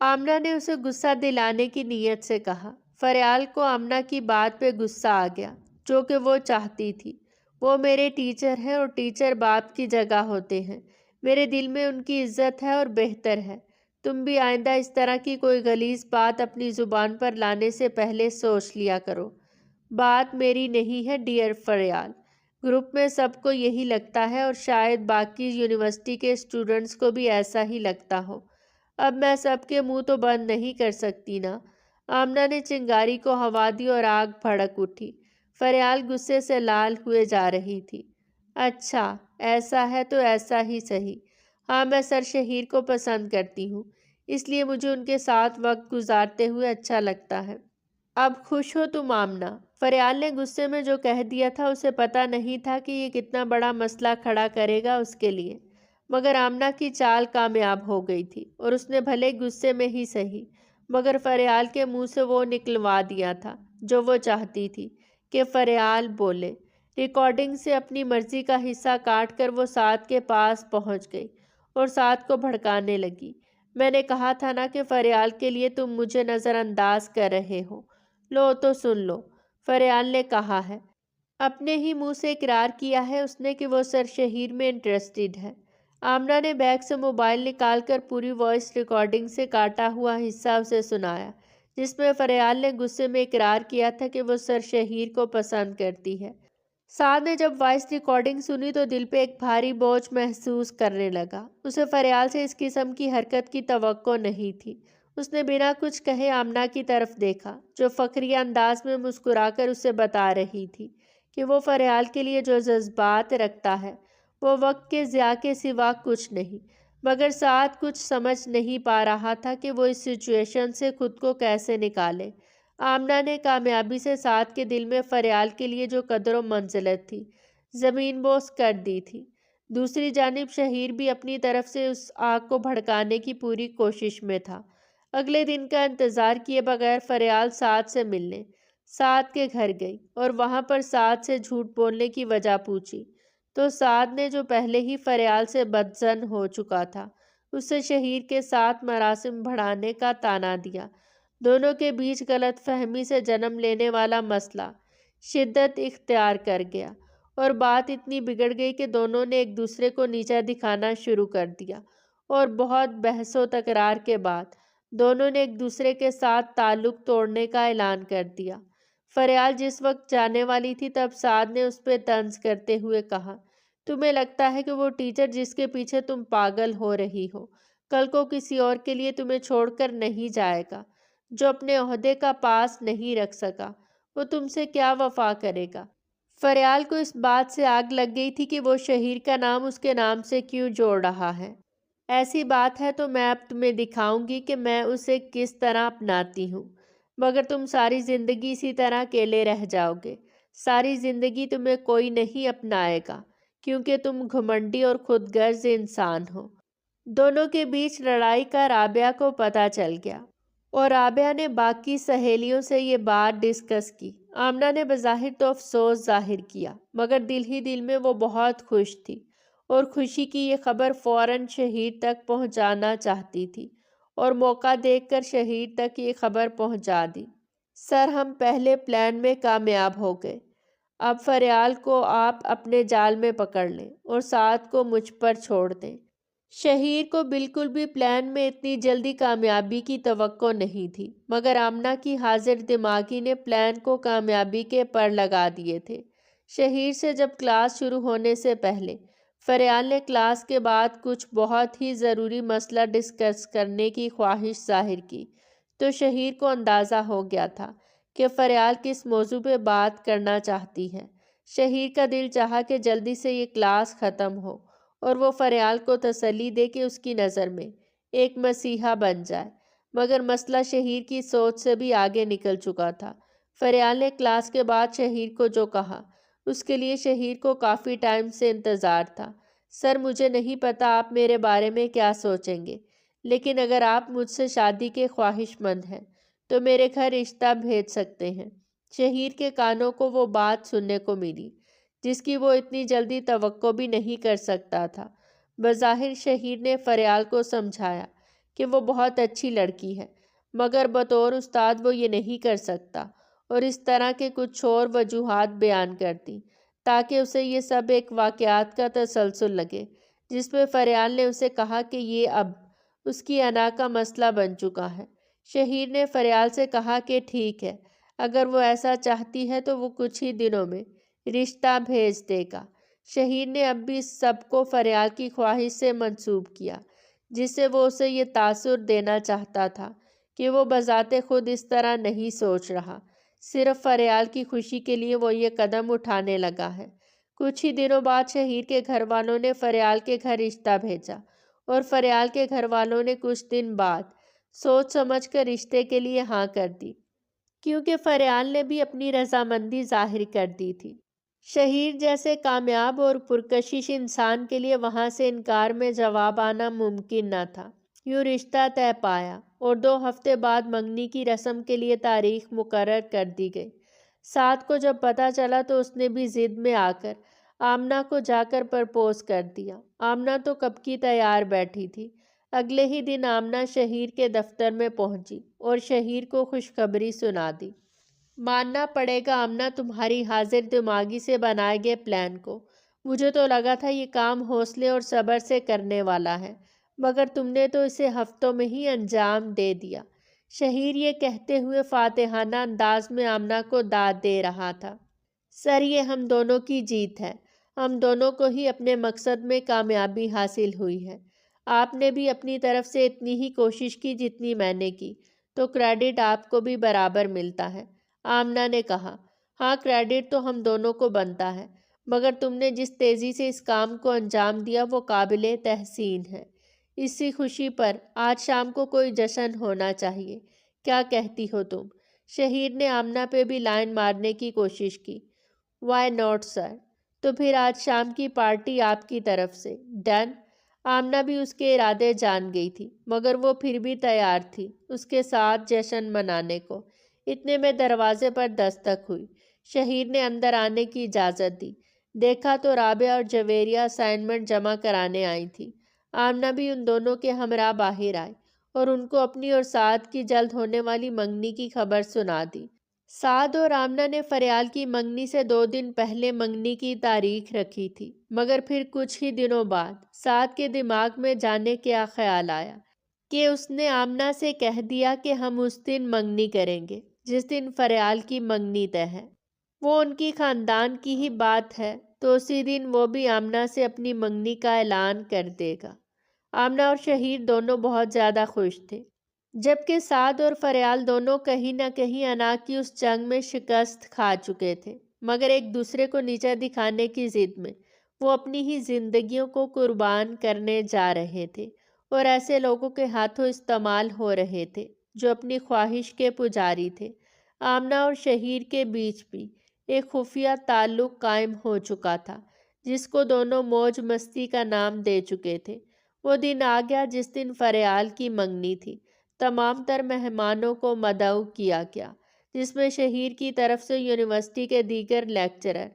آمنہ نے اسے غصہ دلانے کی نیت سے کہا۔ فریال کو آمنہ کی بات پہ غصہ آ گیا، جو کہ وہ چاہتی تھی۔ وہ میرے ٹیچر ہیں اور ٹیچر باپ کی جگہ ہوتے ہیں، میرے دل میں ان کی عزت ہے اور بہتر ہے۔ تم بھی آئندہ اس طرح کی کوئی غلیظ بات اپنی زبان پر لانے سے پہلے سوچ لیا کرو۔ بات میری نہیں ہے ڈیئر فریال، گروپ میں سب کو یہی لگتا ہے، اور شاید باقی یونیورسٹی کے اسٹوڈنٹس کو بھی ایسا ہی لگتا ہو۔ اب میں سب کے منہ تو بند نہیں کر سکتی نا۔ آمنہ نے چنگاری کو ہوا دی اور آگ بھڑک اٹھی۔ فریال غصے سے لال ہوئے جا رہی تھی۔ اچھا، ایسا ہے تو ایسا ہی صحیح۔ ہاں، میں سر شہیر کو پسند کرتی ہوں، اس لیے مجھے ان کے ساتھ وقت گزارتے ہوئے اچھا لگتا ہے۔ اب خوش ہو تم آمنہ؟ فریال نے غصے میں جو کہہ دیا تھا، اسے پتہ نہیں تھا کہ یہ کتنا بڑا مسئلہ کھڑا کرے گا اس کے لیے، مگر آمنہ کی چال کامیاب ہو گئی تھی، اور اس نے بھلے غصے میں ہی صحیح، مگر فریال کے منہ سے وہ نکلوا دیا تھا جو وہ چاہتی تھی کہ فریال بولے۔ ریکارڈنگ سے اپنی مرضی کا حصہ کاٹ کر وہ سعد کے پاس پہنچ گئی اور سعد کو بھڑکانے لگی۔ میں نے کہا تھا نا کہ فریال کے لیے تم مجھے نظر انداز کر رہے ہو، لو تو سن لو، فریال نے کہا ہے۔ اپنے ہی منہ سے اقرار کیا ہے اس نے کہ وہ سر شہیر میں انٹرسٹڈ ہے۔ آمنہ نے بیگ سے موبائل نکال کر پوری وائس ریکارڈنگ سے کاٹا ہوا حصہ اسے سنایا، جس میں فریال نے غصے میں اقرار کیا تھا کہ وہ سر شہیر کو پسند کرتی ہے۔ سعد نے جب وائس ریکارڈنگ سنی تو دل پہ ایک بھاری بوجھ محسوس کرنے لگا۔ اسے فریال سے اس قسم کی حرکت کی توقع نہیں تھی۔ اس نے بنا کچھ کہے آمنہ کی طرف دیکھا، جو فخریہ انداز میں مسکرا کر اسے بتا رہی تھی کہ وہ فریال کے لیے جو جذبات رکھتا ہے وہ وقت کے ضیاع کے سوا کچھ نہیں۔ مگر سعد کچھ سمجھ نہیں پا رہا تھا کہ وہ اس سچویشن سے خود کو کیسے نکالے۔ آمنہ نے کامیابی سے سعد کے دل میں فریال کے لیے جو قدر و منزلت تھی، زمین بوس کر دی تھی۔ دوسری جانب شہیر بھی اپنی طرف سے اس آگ کو بھڑکانے کی پوری کوشش میں تھا۔ اگلے دن کا انتظار کیے بغیر فریال سعد سے ملنے سعد کے گھر گئی اور وہاں پر سعد سے جھوٹ بولنے کی وجہ پوچھی، تو سعد نے، جو پہلے ہی فریال سے بدظن ہو چکا تھا، اسے شہیر کے ساتھ مراسم بڑھانے کا طعنہ دیا۔ دونوں کے بیچ غلط فہمی سے جنم لینے والا مسئلہ شدت اختیار کر گیا اور بات اتنی بگڑ گئی کہ دونوں نے ایک دوسرے کو نیچا دکھانا شروع کر دیا، اور بہت بحث و تکرار کے بعد دونوں نے ایک دوسرے کے ساتھ تعلق توڑنے کا اعلان کر دیا۔ فریال جس وقت جانے والی تھی تب سعد نے اس پہ طنز کرتے ہوئے کہا، تمہیں لگتا ہے کہ وہ ٹیچر جس کے پیچھے تم پاگل ہو رہی ہو کل کو کسی اور کے لیے تمہیں چھوڑ کر نہیں جائے گا؟ جو اپنے عہدے کا پاس نہیں رکھ سکا وہ تم سے کیا وفا کرے گا؟ فریال کو اس بات سے آگ لگ گئی تھی کہ وہ شہیر کا نام اس کے نام سے کیوں جوڑ رہا ہے۔ ایسی بات ہے تو میں اب تمہیں دکھاؤں گی کہ میں اسے کس طرح اپناتی ہوں، مگر تم ساری زندگی اسی طرح اکیلے رہ جاؤ گے۔ ساری زندگی تمہیں کوئی نہیں اپنائے گا، کیونکہ تم گھمنڈی اور خود غرض انسان ہو۔ دونوں کے بیچ لڑائی کا رابعہ کو پتہ چل گیا اور رابعہ نے باقی سہیلیوں سے یہ بات ڈسکس کی۔ آمنہ نے بظاہر تو افسوس ظاہر کیا، مگر دل ہی دل میں وہ بہت خوش تھی اور خوشی کی یہ خبر فوراً شہیر تک پہنچانا چاہتی تھی اور موقع دیکھ کر شہیر تک یہ خبر پہنچا دی۔ سر، ہم پہلے پلان میں کامیاب ہو گئے۔ اب فریال کو آپ اپنے جال میں پکڑ لیں اور سعد کو مجھ پر چھوڑ دیں۔ شہیر کو بالکل بھی پلان میں اتنی جلدی کامیابی کی توقع نہیں تھی، مگر آمنہ کی حاضر دماغی نے پلان کو کامیابی کے پر لگا دیے تھے۔ شہیر سے جب کلاس شروع ہونے سے پہلے فریال نے کلاس کے بعد کچھ بہت ہی ضروری مسئلہ ڈسکس کرنے کی خواہش ظاہر کی، تو شہیر کو اندازہ ہو گیا تھا کہ فریال کس موضوع پہ بات کرنا چاہتی ہے۔ شہیر کا دل چاہا کہ جلدی سے یہ کلاس ختم ہو اور وہ فریال کو تسلی دے کہ اس کی نظر میں ایک مسیحا بن جائے، مگر مسئلہ شہیر کی سوچ سے بھی آگے نکل چکا تھا۔ فریال نے کلاس کے بعد شہیر کو جو کہا، اس کے لیے شہیر کو کافی ٹائم سے انتظار تھا۔ سر، مجھے نہیں پتا آپ میرے بارے میں کیا سوچیں گے، لیکن اگر آپ مجھ سے شادی کے خواہش مند ہیں تو میرے گھر رشتہ بھیج سکتے ہیں۔ شہیر کے کانوں کو وہ بات سننے کو ملی جس کی وہ اتنی جلدی توقع بھی نہیں کر سکتا تھا۔ بظاہر شہیر نے فریال کو سمجھایا کہ وہ بہت اچھی لڑکی ہے، مگر بطور استاد وہ یہ نہیں کر سکتا، اور اس طرح کے کچھ اور وجوہات بیان کر دی تاکہ اسے یہ سب ایک واقعات کا تسلسل لگے، جس میں فریال نے اسے کہا کہ یہ اب اس کی انا کا مسئلہ بن چکا ہے۔ شہیر نے فریال سے کہا کہ ٹھیک ہے، اگر وہ ایسا چاہتی ہے تو وہ کچھ ہی دنوں میں رشتہ بھیج دے گا۔ شہیر نے اب بھی سب کو فریال کی خواہش سے منسوب کیا، جس سے وہ اسے یہ تاثر دینا چاہتا تھا کہ وہ بذات خود اس طرح نہیں سوچ رہا، صرف فریال کی خوشی کے لیے وہ یہ قدم اٹھانے لگا ہے۔ کچھ ہی دنوں بعد شہیر کے گھر والوں نے فریال کے گھر رشتہ بھیجا اور فریال کے گھر والوں نے کچھ دن بعد سوچ سمجھ کر رشتے کے لیے ہاں کر دی، کیونکہ فریال نے بھی اپنی رضامندی ظاہر کر دی تھی۔ شہیر جیسے کامیاب اور پرکشش انسان کے لیے وہاں سے انکار میں جواب آنا ممکن نہ تھا۔ یوں رشتہ طے پایا اور 2 ہفتے بعد منگنی کی رسم کے لیے تاریخ مقرر کر دی گئی۔ سعد کو جب پتہ چلا تو اس نے بھی ضد میں آ کر آمنہ کو جا کر پرپوز کر دیا۔ آمنہ تو کب کی تیار بیٹھی تھی۔ اگلے ہی دن آمنہ شہیر کے دفتر میں پہنچی اور شہیر کو خوشخبری سنا دی۔ ماننا پڑے گا آمنہ، تمہاری حاضر دماغی سے بنائے گئے پلان کو مجھے تو لگا تھا یہ کام حوصلے اور صبر سے کرنے والا ہے، مگر تم نے تو اسے ہفتوں میں ہی انجام دے دیا۔ شہیر یہ کہتے ہوئے فاتحانہ انداز میں آمنہ کو داد دے رہا تھا۔ سر، یہ ہم دونوں کی جیت ہے، ہم دونوں کو ہی اپنے مقصد میں کامیابی حاصل ہوئی ہے۔ آپ نے بھی اپنی طرف سے اتنی ہی کوشش کی جتنی میں نے کی، تو کریڈٹ آپ کو بھی برابر ملتا ہے۔ آمنہ نے کہا، ہاں، کریڈٹ تو ہم دونوں کو بنتا ہے، مگر تم نے جس تیزی سے اس کام کو انجام دیا وہ قابل تحسین ہے۔ اسی خوشی پر آج شام کو کوئی جشن ہونا چاہیے، کیا کہتی ہو تم؟ شہیر نے آمنہ پہ بھی لائن مارنے کی کوشش کی۔ وائی ناٹ سر، تو پھر آج شام کی پارٹی آپ کی طرف سے، ڈن؟ آمنہ بھی اس کے ارادے جان گئی تھی، مگر وہ پھر بھی تیار تھی اس کے ساتھ جشن منانے کو۔ اتنے میں دروازے پر دستک ہوئی۔ شہیر نے اندر آنے کی اجازت دی۔ دیکھا تو رابعہ اور جویریہ اسائنمنٹ جمع کرانے آئی تھی۔ آمنہ بھی ان دونوں کے ہمراہ باہر آئی اور ان کو اپنی اور سعد کی جلد ہونے والی منگنی کی خبر سنا دی۔ سعد اور آمنہ نے فریال کی منگنی سے 2 دن پہلے منگنی کی تاریخ رکھی تھی، مگر پھر کچھ ہی دنوں بعد سعد کے دماغ میں جانے کیا خیال آیا کہ اس نے آمنہ سے کہہ دیا کہ ہم اس دن منگنی کریں گے جس دن فریال کی منگنی طے ہے۔ وہ ان کی خاندان کی ہی بات ہے، تو اسی دن وہ بھی آمنہ سے اپنی منگنی کا اعلان کر دے گا۔ آمنہ اور شہیر دونوں بہت زیادہ خوش تھے، جبکہ سعد اور فریال دونوں کہیں نہ کہیں انا کی اس جنگ میں شکست کھا چکے تھے، مگر ایک دوسرے کو نیچا دکھانے کی ضد میں وہ اپنی ہی زندگیوں کو قربان کرنے جا رہے تھے اور ایسے لوگوں کے ہاتھوں استعمال ہو رہے تھے جو اپنی خواہش کے پجاری تھے۔ آمنہ اور شہیر کے بیچ بھی ایک خفیہ تعلق قائم ہو چکا تھا، جس کو دونوں موج مستی کا نام دے چکے تھے۔ وہ دن آ گیا جس دن فریال کی منگنی تھی۔ تمام تر مہمانوں کو مدعو کیا گیا، جس میں شہیر کی طرف سے یونیورسٹی کے دیگر لیکچرر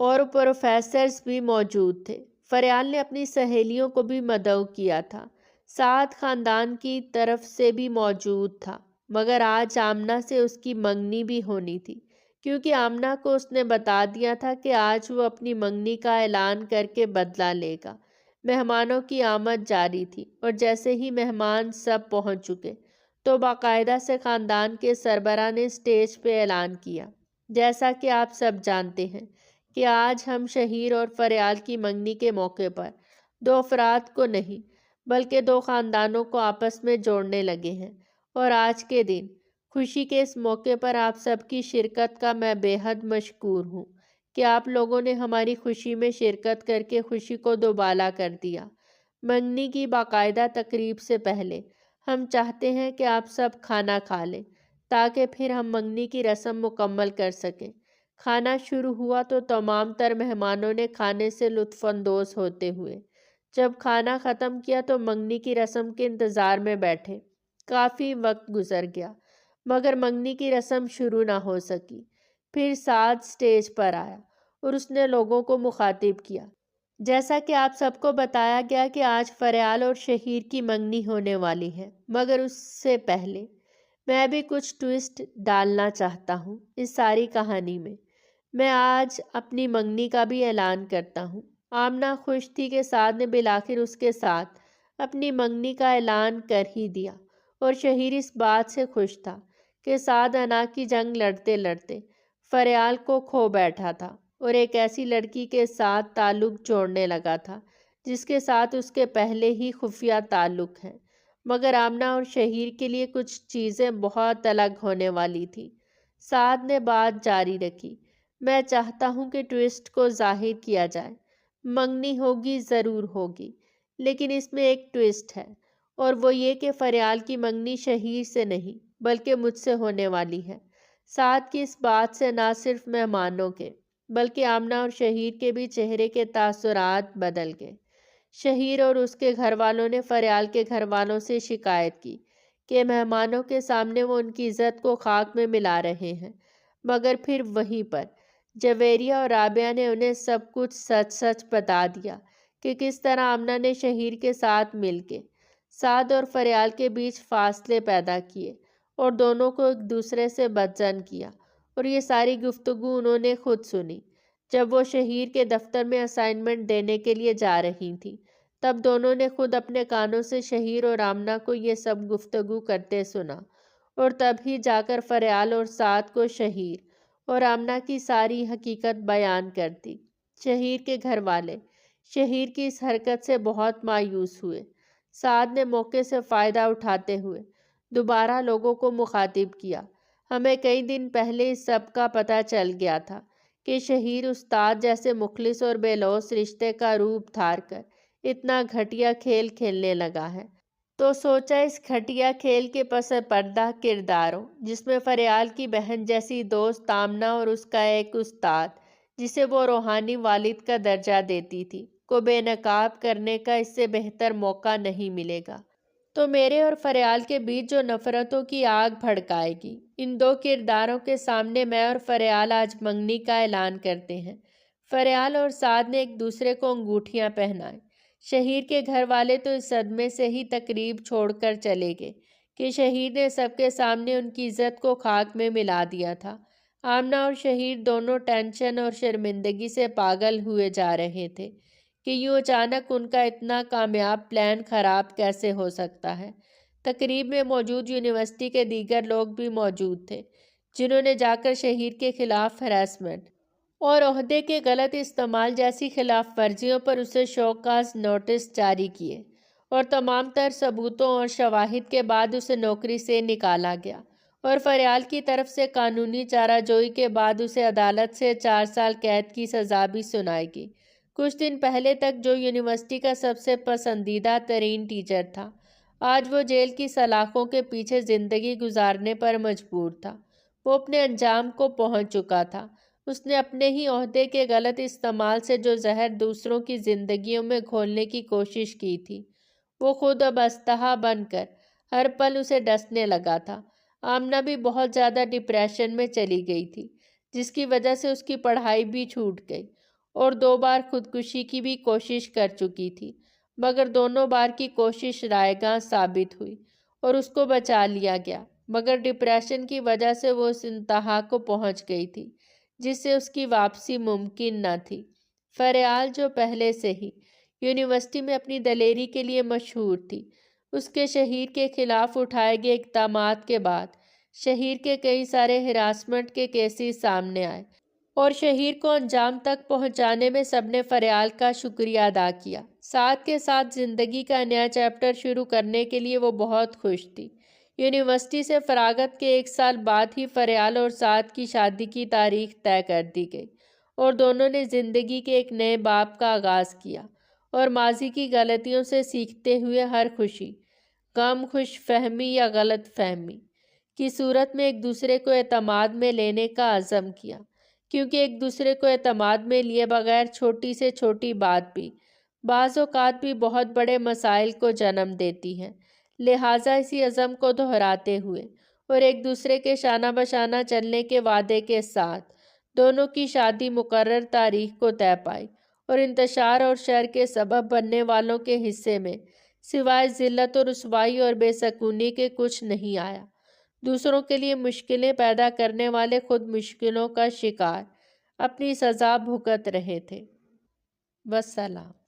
اور پروفیسرز بھی موجود تھے۔ فریال نے اپنی سہیلیوں کو بھی مدعو کیا تھا۔ سعد خاندان کی طرف سے بھی موجود تھا، مگر آج آمنہ سے اس کی منگنی بھی ہونی تھی، کیونکہ آمنہ کو اس نے بتا دیا تھا کہ آج وہ اپنی منگنی کا اعلان کر کے بدلہ لے گا۔ مہمانوں کی آمد جاری تھی، اور جیسے ہی مہمان سب پہنچ چکے تو باقاعدہ سے خاندان کے سربراہ نے اسٹیج پہ اعلان کیا، جیسا کہ آپ سب جانتے ہیں کہ آج ہم شہیر اور فریال کی منگنی کے موقع پر دو افراد کو نہیں بلکہ دو خاندانوں کو آپس میں جوڑنے لگے ہیں، اور آج کے دن خوشی کے اس موقع پر آپ سب کی شرکت کا میں بے حد مشکور ہوں کہ آپ لوگوں نے ہماری خوشی میں شرکت کر کے خوشی کو دوبالا کر دیا۔ منگنی کی باقاعدہ تقریب سے پہلے ہم چاہتے ہیں کہ آپ سب کھانا کھا لیں تاکہ پھر ہم منگنی کی رسم مکمل کر سکیں۔ کھانا شروع ہوا تو تمام تر مہمانوں نے کھانے سے لطف اندوز ہوتے ہوئے جب کھانا ختم کیا تو منگنی کی رسم کے انتظار میں بیٹھے۔ کافی وقت گزر گیا مگر منگنی کی رسم شروع نہ ہو سکی۔ پھر سعد سٹیج پر آیا اور اس نے لوگوں کو مخاطب کیا۔ جیسا کہ آپ سب کو بتایا گیا کہ آج فریال اور شہیر کی منگنی ہونے والی ہے، مگر اس سے پہلے میں بھی کچھ ٹویسٹ ڈالنا چاہتا ہوں اس ساری کہانی میں۔ میں آج اپنی منگنی کا بھی اعلان کرتا ہوں۔ آمنہ خوش تھی کہ سعد نے بالآخر اس کے ساتھ اپنی منگنی کا اعلان کر ہی دیا، اور شہیر اس بات سے خوش تھا کہ سعد انا کی جنگ لڑتے لڑتے فریال کو کھو بیٹھا تھا اور ایک ایسی لڑکی کے ساتھ تعلق جوڑنے لگا تھا جس کے ساتھ اس کے پہلے ہی خفیہ تعلق ہے۔ مگر آمنہ اور شہیر کے لیے کچھ چیزیں بہت الگ ہونے والی تھی۔ سعد نے بات جاری رکھی، میں چاہتا ہوں کہ ٹویسٹ کو ظاہر کیا جائے۔ منگنی ہوگی، ضرور ہوگی، لیکن اس میں ایک ٹویسٹ ہے، اور وہ یہ کہ فریال کی منگنی شہیر سے نہیں بلکہ مجھ سے ہونے والی ہے۔ سعد کی اس بات سے نہ صرف مہمانوں کے بلکہ آمنہ اور شہیر کے بھی چہرے کے تاثرات بدل گئے۔ شہیر اور اس کے گھر والوں نے فریال کے گھر والوں سے شکایت کی کہ مہمانوں کے سامنے وہ ان کی عزت کو خاک میں ملا رہے ہیں، مگر پھر وہیں پر جویریہ اور رابعہ نے انہیں سب کچھ سچ سچ بتا دیا کہ کس طرح آمنہ نے شہیر کے ساتھ مل کے سعد اور فریال کے بیچ فاصلے پیدا کیے اور دونوں کو ایک دوسرے سے بدظن کیا، اور یہ ساری گفتگو انہوں نے خود سنی۔ جب وہ شہیر کے دفتر میں اسائنمنٹ دینے کے لیے جا رہی تھیں تب دونوں نے خود اپنے کانوں سے شہیر اور آمنہ کو یہ سب گفتگو کرتے سنا، اور تب ہی جا کر فریال اور سعد کو شہیر اور آمنہ کی ساری حقیقت بیان کر دی۔ شہیر کے گھر والے شہیر کی اس حرکت سے بہت مایوس ہوئے۔ سعد نے موقع سے فائدہ اٹھاتے ہوئے دوبارہ لوگوں کو مخاطب کیا، ہمیں کئی دن پہلے اس سب کا پتہ چل گیا تھا کہ شہیر استاد جیسے مخلص اور بے لوث رشتے کا روپ دھار کر اتنا گھٹیا کھیل کھیلنے لگا ہے، تو سوچا اس گھٹیا کھیل کے پس پردہ کرداروں، جس میں فریال کی بہن جیسی دوست آمنہ اور اس کا ایک استاد جسے وہ روحانی والد کا درجہ دیتی تھی، کو بے نقاب کرنے کا اس سے بہتر موقع نہیں ملے گا، تو میرے اور فریال کے بیچ جو نفرتوں کی آگ بھڑکائے گی۔ ان دو کرداروں کے سامنے میں اور فریال آج منگنی کا اعلان کرتے ہیں۔ فریال اور سعد نے ایک دوسرے کو انگوٹھیاں پہنائیں۔ شہیر کے گھر والے تو اس صدمے سے ہی تقریب چھوڑ کر چلے گئے کہ شہیر نے سب کے سامنے ان کی عزت کو خاک میں ملا دیا تھا۔ آمنہ اور شہیر دونوں ٹینشن اور شرمندگی سے پاگل ہوئے جا رہے تھے کہ یوں اچانک ان کا اتنا کامیاب پلان خراب کیسے ہو سکتا ہے۔ تقریب میں موجود یونیورسٹی کے دیگر لوگ بھی موجود تھے، جنہوں نے جا کر شہیر کے خلاف ہراسمنٹ اور عہدے کے غلط استعمال جیسی خلاف ورزیوں پر اسے شوکاز نوٹس جاری کیے، اور تمام تر ثبوتوں اور شواہد کے بعد اسے نوکری سے نکالا گیا، اور فریال کی طرف سے قانونی چارہ جوئی کے بعد اسے عدالت سے 4 سال قید کی سزا بھی سنائی گئی۔ کچھ دن پہلے تک جو یونیورسٹی کا سب سے پسندیدہ ترین ٹیچر تھا، آج وہ جیل کی سلاخوں کے پیچھے زندگی گزارنے پر مجبور تھا۔ وہ اپنے انجام کو پہنچ چکا تھا۔ اس نے اپنے ہی عہدے کے غلط استعمال سے جو زہر دوسروں کی زندگیوں میں گھولنے کی کوشش کی تھی، وہ خود اب استہا بن کر ہر پل اسے ڈسنے لگا تھا۔ آمنہ بھی بہت زیادہ ڈپریشن میں چلی گئی تھی، جس کی وجہ سے اس کی پڑھائی بھی چھوٹ گئی اور 2 بار خودکشی کی بھی کوشش کر چکی تھی، مگر دونوں بار کی کوشش رائیگاں ثابت ہوئی اور اس کو بچا لیا گیا، مگر ڈپریشن کی وجہ سے وہ اس انتہا کو پہنچ گئی تھی جس سے اس کی واپسی ممکن نہ تھی۔ فریال، جو پہلے سے ہی یونیورسٹی میں اپنی دلیری کے لیے مشہور تھی، اس کے شہیر کے خلاف اٹھائے گئے اقدامات کے بعد شہیر کے کئی سارے ہراسمنٹ کے کیسز سامنے آئے اور شہیر کو انجام تک پہنچانے میں سب نے فریال کا شکریہ ادا کیا۔ سعد کے ساتھ زندگی کا نیا چیپٹر شروع کرنے کے لیے وہ بہت خوش تھی۔ یونیورسٹی سے فراغت کے 1 سال بعد ہی فریال اور سعد کی شادی کی تاریخ طے کر دی گئی اور دونوں نے زندگی کے ایک نئے باب کا آغاز کیا اور ماضی کی غلطیوں سے سیکھتے ہوئے ہر خوشی، غم، خوش فہمی یا غلط فہمی کی صورت میں ایک دوسرے کو اعتماد میں لینے کا عزم کیا، کیونکہ ایک دوسرے کو اعتماد میں لیے بغیر چھوٹی سے چھوٹی بات بھی بعض اوقات بھی بہت بڑے مسائل کو جنم دیتی ہے۔ لہٰذا اسی عزم کو دہراتے ہوئے اور ایک دوسرے کے شانہ بشانہ چلنے کے وعدے کے ساتھ دونوں کی شادی مقرر تاریخ کو طے پائی اور انتشار اور شر کے سبب بننے والوں کے حصے میں سوائے ذلت و رسوائی اور بے سکونی کے کچھ نہیں آیا۔ دوسروں کے لیے مشکلیں پیدا کرنے والے خود مشکلوں کا شکار اپنی سزا بھگت رہے تھے۔ والسلام۔